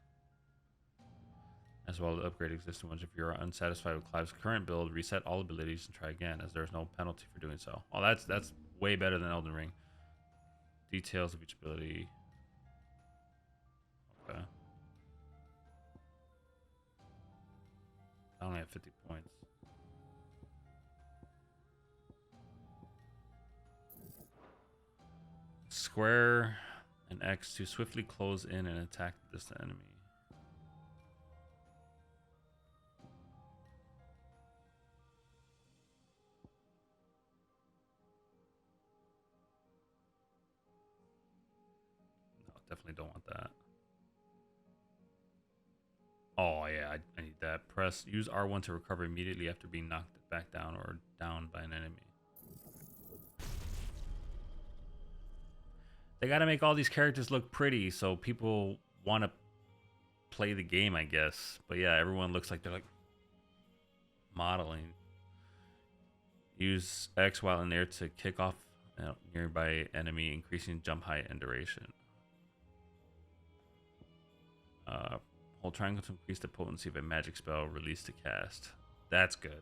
as well as upgrade existing ones. If you're unsatisfied with Clive's current build, reset all abilities and try again, as there's no penalty for doing so. Oh, that's way better than Elden Ring. Details of each ability. Okay. I only have 50 points. Square and X to swiftly close in and attack the distant enemy. No, definitely don't want that. Oh yeah, I need that. Use R1 to recover immediately after being knocked back down or downed by an enemy. They gotta make all these characters look pretty so people want to play the game, I guess. But yeah, everyone looks like they're like modeling. Use X while in air to kick off a nearby enemy, increasing jump height and duration. Hold triangle to increase the potency of a magic spell released to cast. That's good.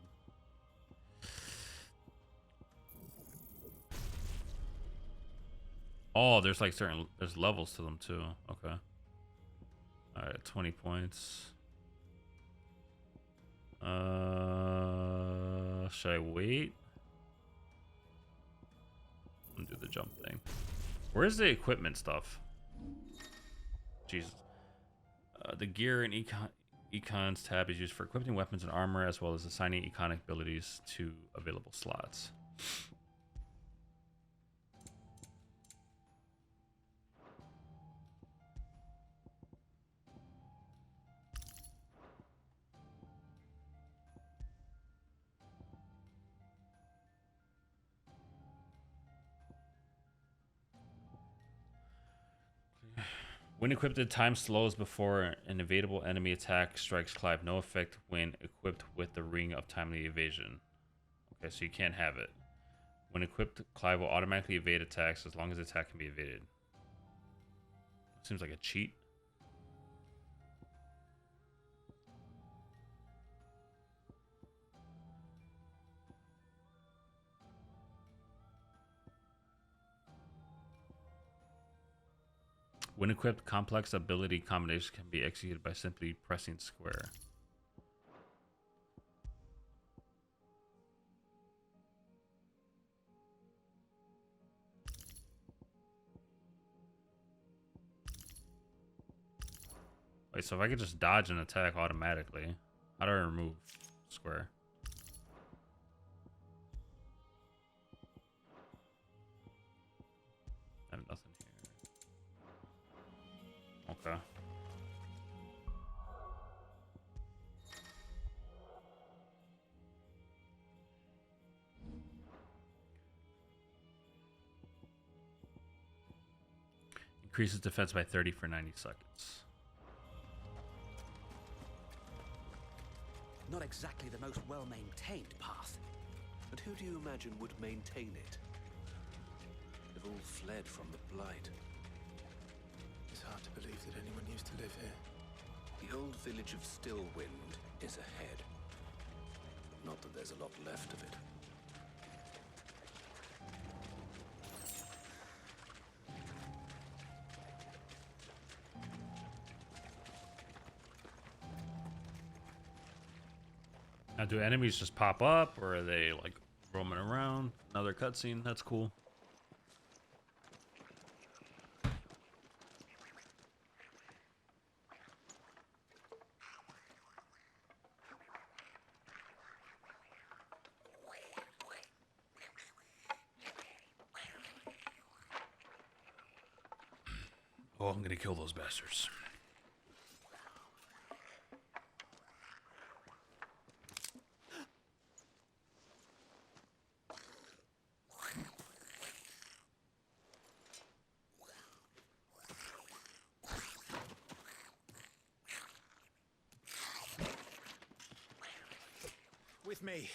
Oh, there's like there's levels to them too. Okay. All right, 20 points. Should I wait? I'm gonna do the jump thing. Where's the equipment stuff? Jesus. The gear and Econ's tab is used for equipping weapons and armor, as well as assigning iconic abilities to available slots. When equipped, time slows before an evadable enemy attack strikes Clive. No effect when equipped with the Ring of Timely Evasion. Okay, so you can't have it. When equipped, Clive will automatically evade attacks as long as the attack can be evaded. Seems like a cheat. When equipped, complex ability combinations can be executed by simply pressing square. Wait, so if I could just dodge an attack automatically, how do I remove square? I have nothing here. Okay. Increases defense by 30 for 90 seconds. Not exactly the most well-maintained path. And who do you imagine would maintain it? They've all fled from the Blight. It's hard to believe that anyone used to live here. The old village of Stillwind is ahead. Not that there's a lot left of it. Now, do enemies just pop up, or are they like roaming around? Another cutscene. That's cool. Oh, I'm gonna kill those bastards. With me.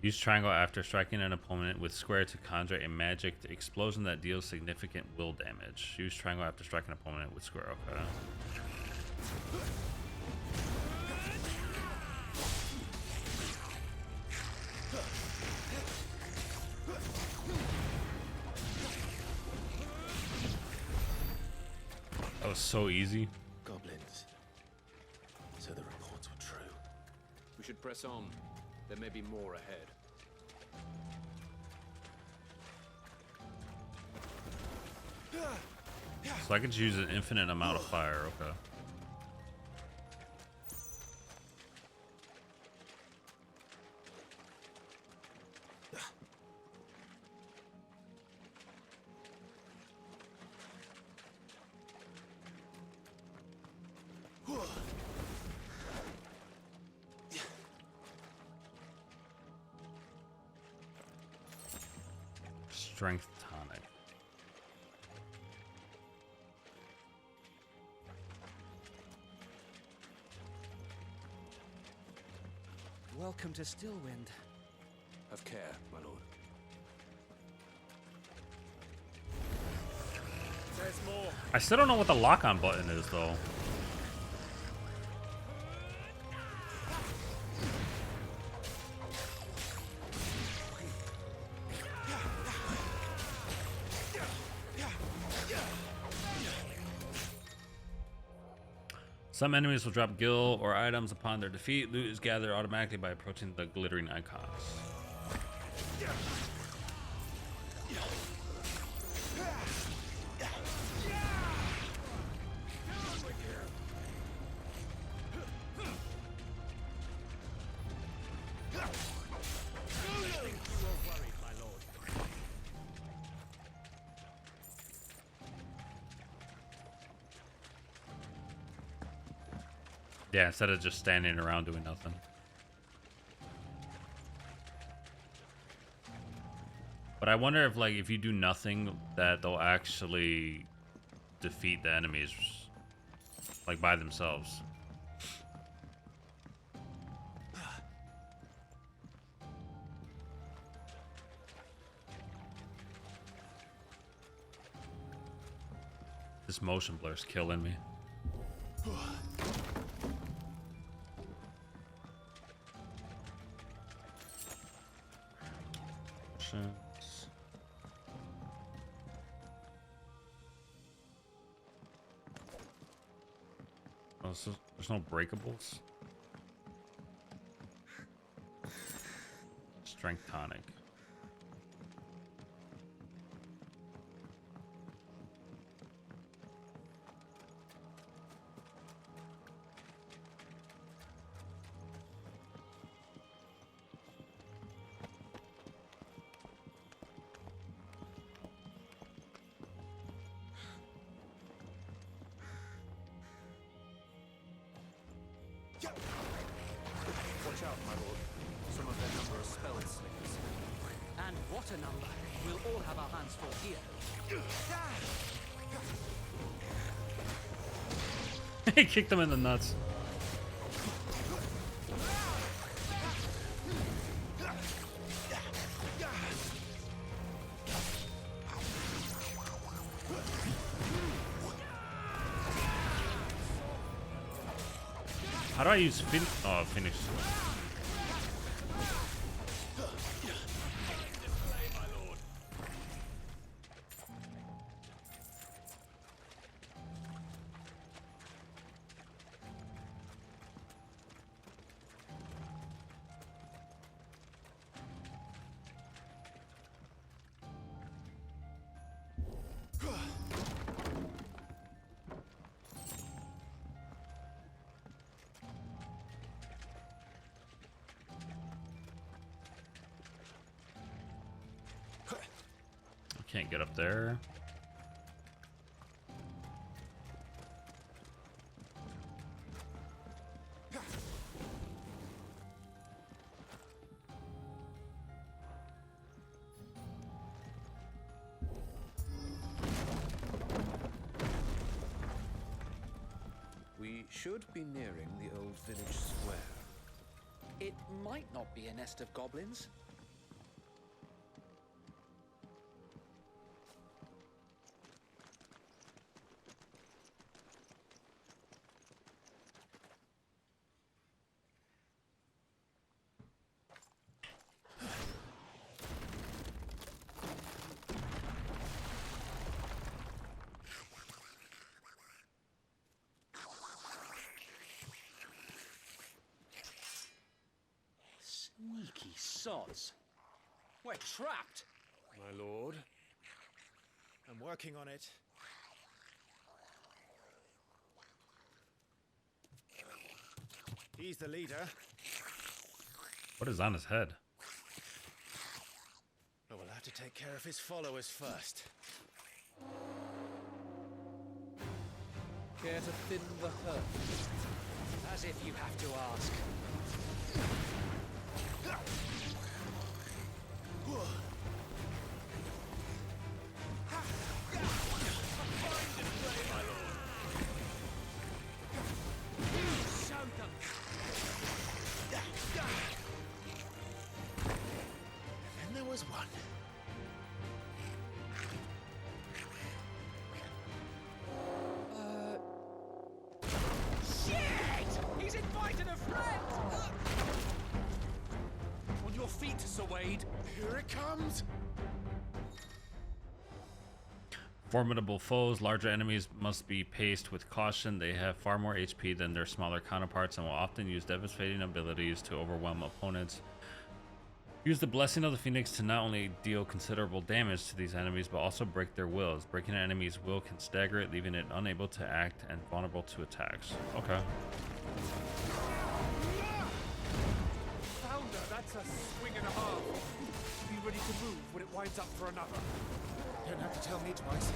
Use triangle after striking an opponent with square to conjure a magic explosion that deals significant will damage. Use triangle after striking an opponent with square. Okay. That was so easy. Goblins. So the reports were true. We should press on. There may be more ahead. So I could use an infinite amount of fire. Okay. Strength tonic. Welcome to Stillwind. Have care, my lord. There's more. I still don't know what the lock-on button is, though. Some enemies will drop gil or items upon their defeat. Loot is gathered automatically by approaching the glittering icons. Yeah, instead of just standing around doing nothing. But I wonder if, like, if you do nothing, that they'll actually defeat the enemies, like, by themselves. This motion blur's killing me. Oh, so there's no breakables. Strength tonic. Watch out, my lord. Some of their number are spell slingers. And what a number! We'll all have our hands full here. He kicked him in the nuts. How do I use finish? Can't get up there. We should be nearing the old village square. It might not be a nest of goblins. Sneaky sods. We're trapped. My lord. I'm working on it. He's the leader. What is on his head? But we'll have to take care of his followers first. Care to thin the herd? As if you have to ask. And there was one. Shit! He's invited a friend! On your feet, Sir Wade. Here it comes. Formidable foes. Larger enemies must be paced with caution. They have far more HP than their smaller counterparts and will often use devastating abilities to overwhelm opponents. Use the Blessing of the Phoenix to not only deal considerable damage to these enemies, but also break their wills. Breaking an enemy's will can stagger it, leaving it unable to act and vulnerable to attacks. Okay. Founder, that's a swing and a half. Be ready to move when it winds up for another. Don't have to tell me twice.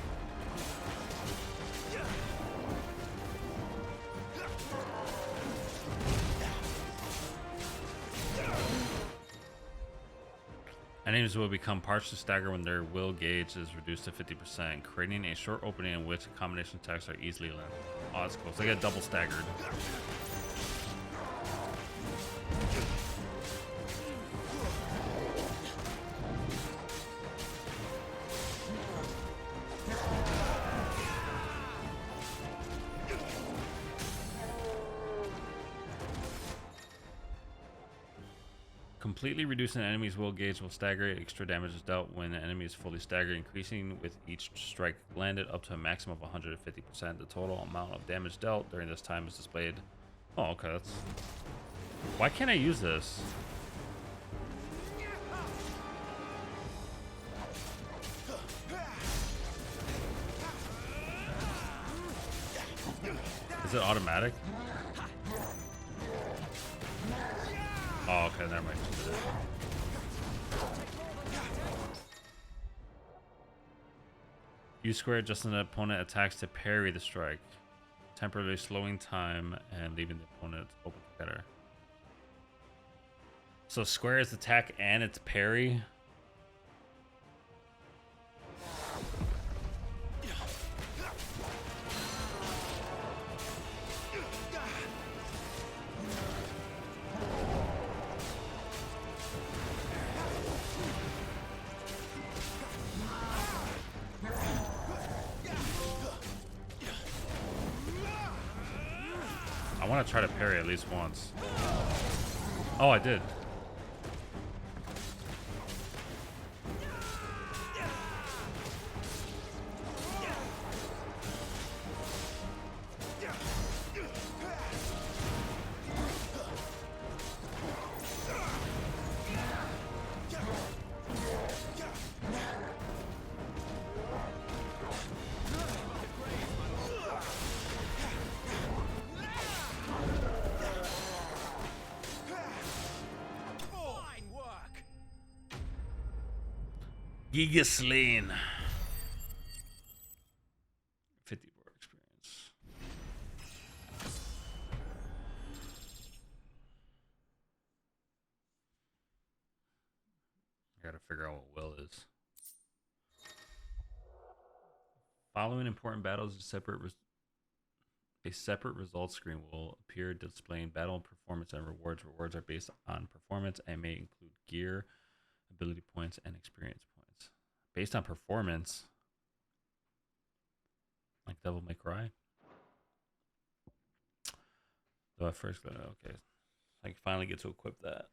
Enemies will become partially staggered when their will gauge is reduced to 50%, creating a short opening in which combination attacks are easily landed. Oh, that's cool. So they get double staggered. Completely reducing an enemy's will gauge will stagger. Extra damage is dealt when the enemy is fully staggered, increasing with each strike landed up to a maximum of 150%. The total amount of damage dealt during this time is displayed. Oh, okay. That's... Why can't I use this? Is it automatic? Oh, okay, never mind. Use square just as an opponent attacks to parry the strike, temporarily slowing time and leaving the opponent open together. So square is attack and it's parry. I want to try to parry at least once. Oh, I did. Giga Slain. 54 experience. I gotta figure out what will is. Following important battles, a separate results screen will appear displaying battle performance and rewards. Rewards are based on performance and may include gear, ability points, and experience points. Based on performance, like Devil May Cry. So at first, okay, I can finally get to equip that.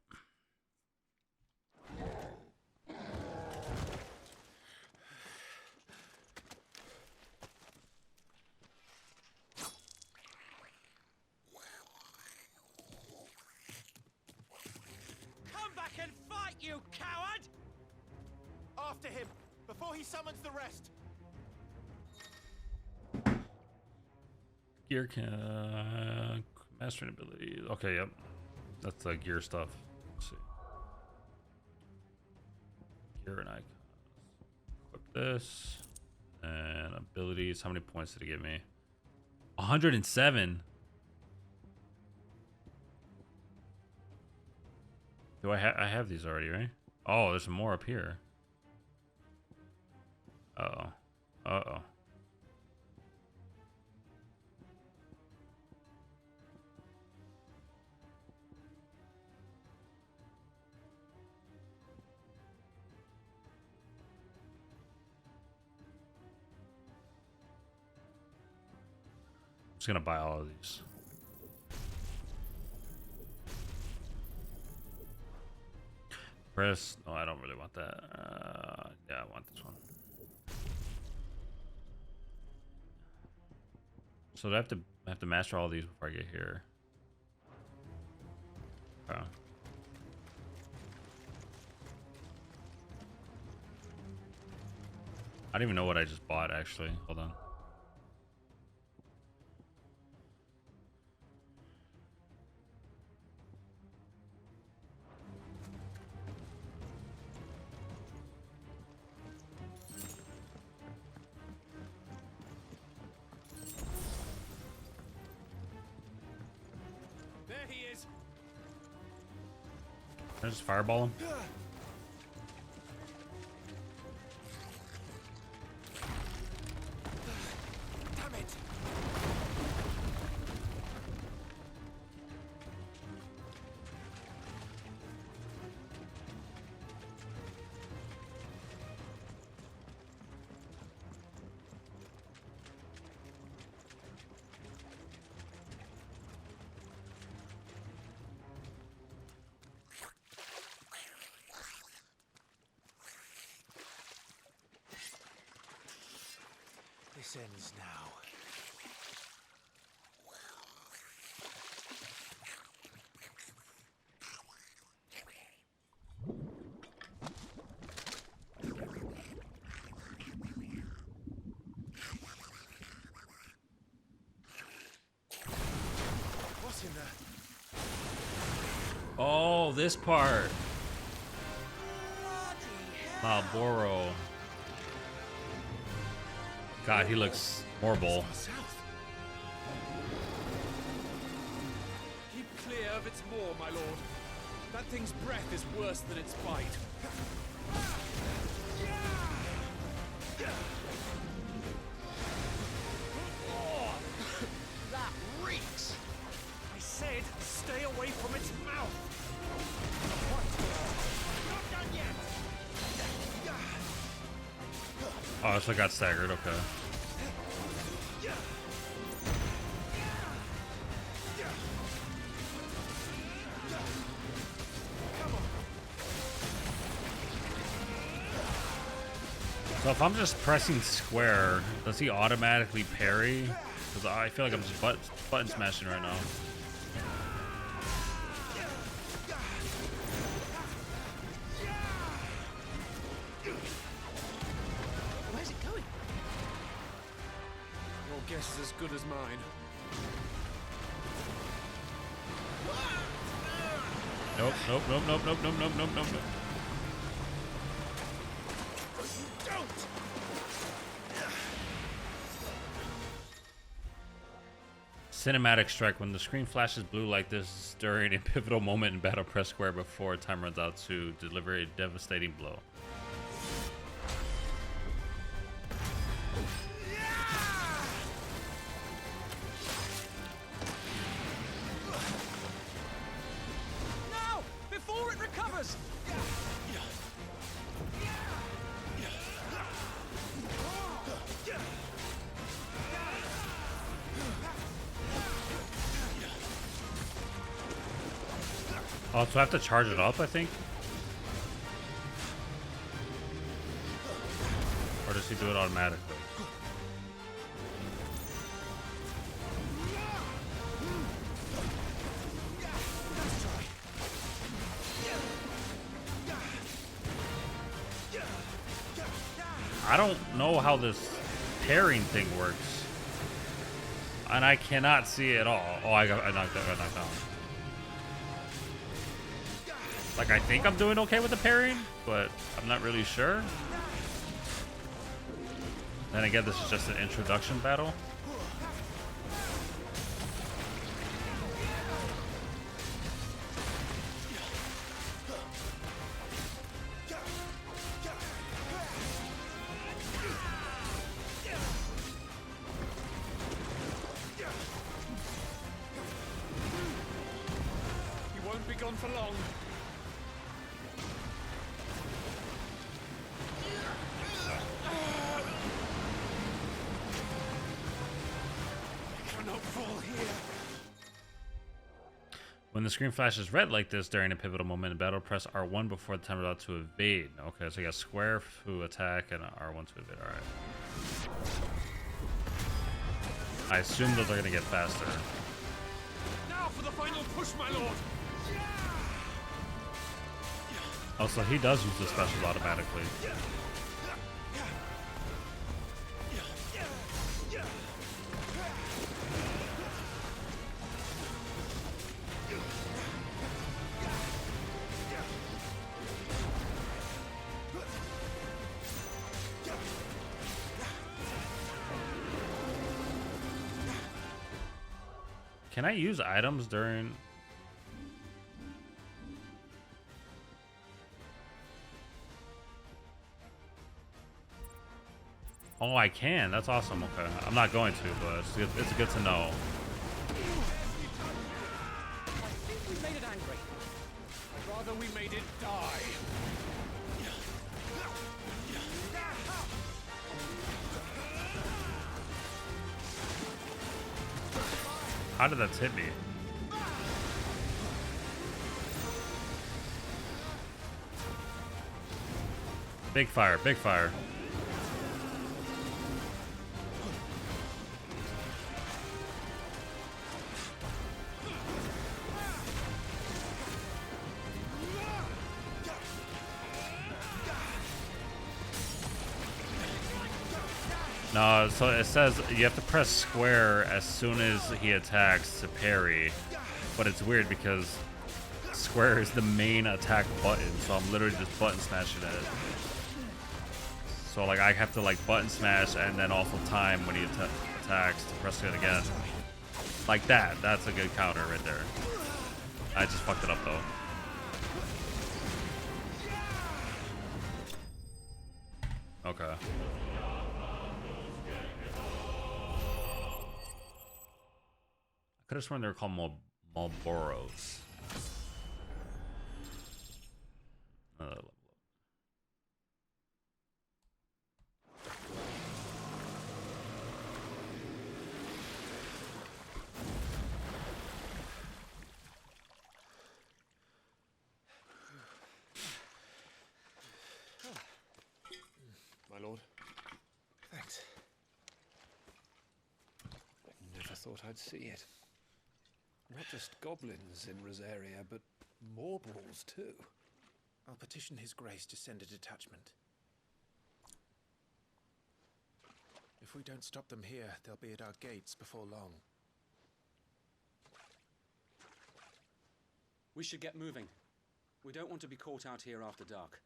Come back and fight, you coward! After him, before he summons the rest. Gear can mastering ability. Okay, yep, that's the gear stuff. Let's see. Gear and icons. Equip this and abilities. How many points did it give me? 107. Do I have these already, right? Oh, there's some more up here. Uh-oh. Uh-oh. I'm just gonna buy all of these. Press. No, I don't really want that. Yeah, I want this one. So do I have to master all these before I get here? Oh. I don't even know what I just bought, actually. Hold on. There he is. Can I just fireball him? Damn it. descends now. What's in there? Oh, this part. Malboro. God, he looks horrible. Keep clear of its maw, my lord. That thing's breath is worse than its bite. Oh, that reeks! I said, stay away from its mouth. Not done yet. Oh, so I got staggered. Okay. So if I'm just pressing square, does he automatically parry? Because I feel like I'm just button smashing right now. Where's it going? Your guess is as good as mine. Nope, nope, nope, nope, nope, nope, nope, nope, nope, nope. Cinematic strike. When the screen flashes blue like this during a pivotal moment in battle, press square before time runs out to deliver a devastating blow. Now! Before it recovers! Oh, so I have to charge it up, I think? Or does he do it automatically? I don't know how this pairing thing works. And I cannot see it at all. Oh, I knocked down. Like, I think I'm doing okay with the parrying, but I'm not really sure. Then again, this is just an introduction battle. You won't be gone for long. When the screen flashes red like this during a pivotal moment in battle, press R1 before the timer is out to evade. Okay, so you got square to attack and R1 to evade. Alright. I assume those are going to get faster. Now for the final push, my lord! Oh, so he does use the specials automatically. Can I use items during... Oh, I can. That's awesome. Okay. I'm not going to, but it's good to know. I think we made it angry. I'd rather we made it die. How did that hit me? Big fire, big fire. No, so it says you have to press square as soon as he attacks to parry. But it's weird because square is the main attack button, so I'm literally just button smashing it. So like I have to like button smash and then also time when he attacks to press it again. Like that. That's a good counter right there. I just fucked it up though. Okay. I could have sworn they were called Marlboros. My lord. Thanks. Never thought I'd see it. Not just goblins in Rosaria, but morbals too. I'll petition His Grace to send a detachment. If we don't stop them here, they'll be at our gates before long. We should get moving. We don't want to be caught out here after dark.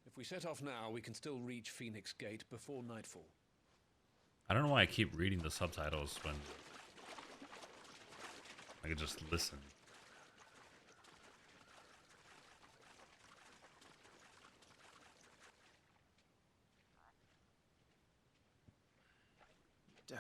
If we set off now, we can still reach Phoenix Gate before nightfall. I don't know why I keep reading the subtitles when I could just listen. Damn.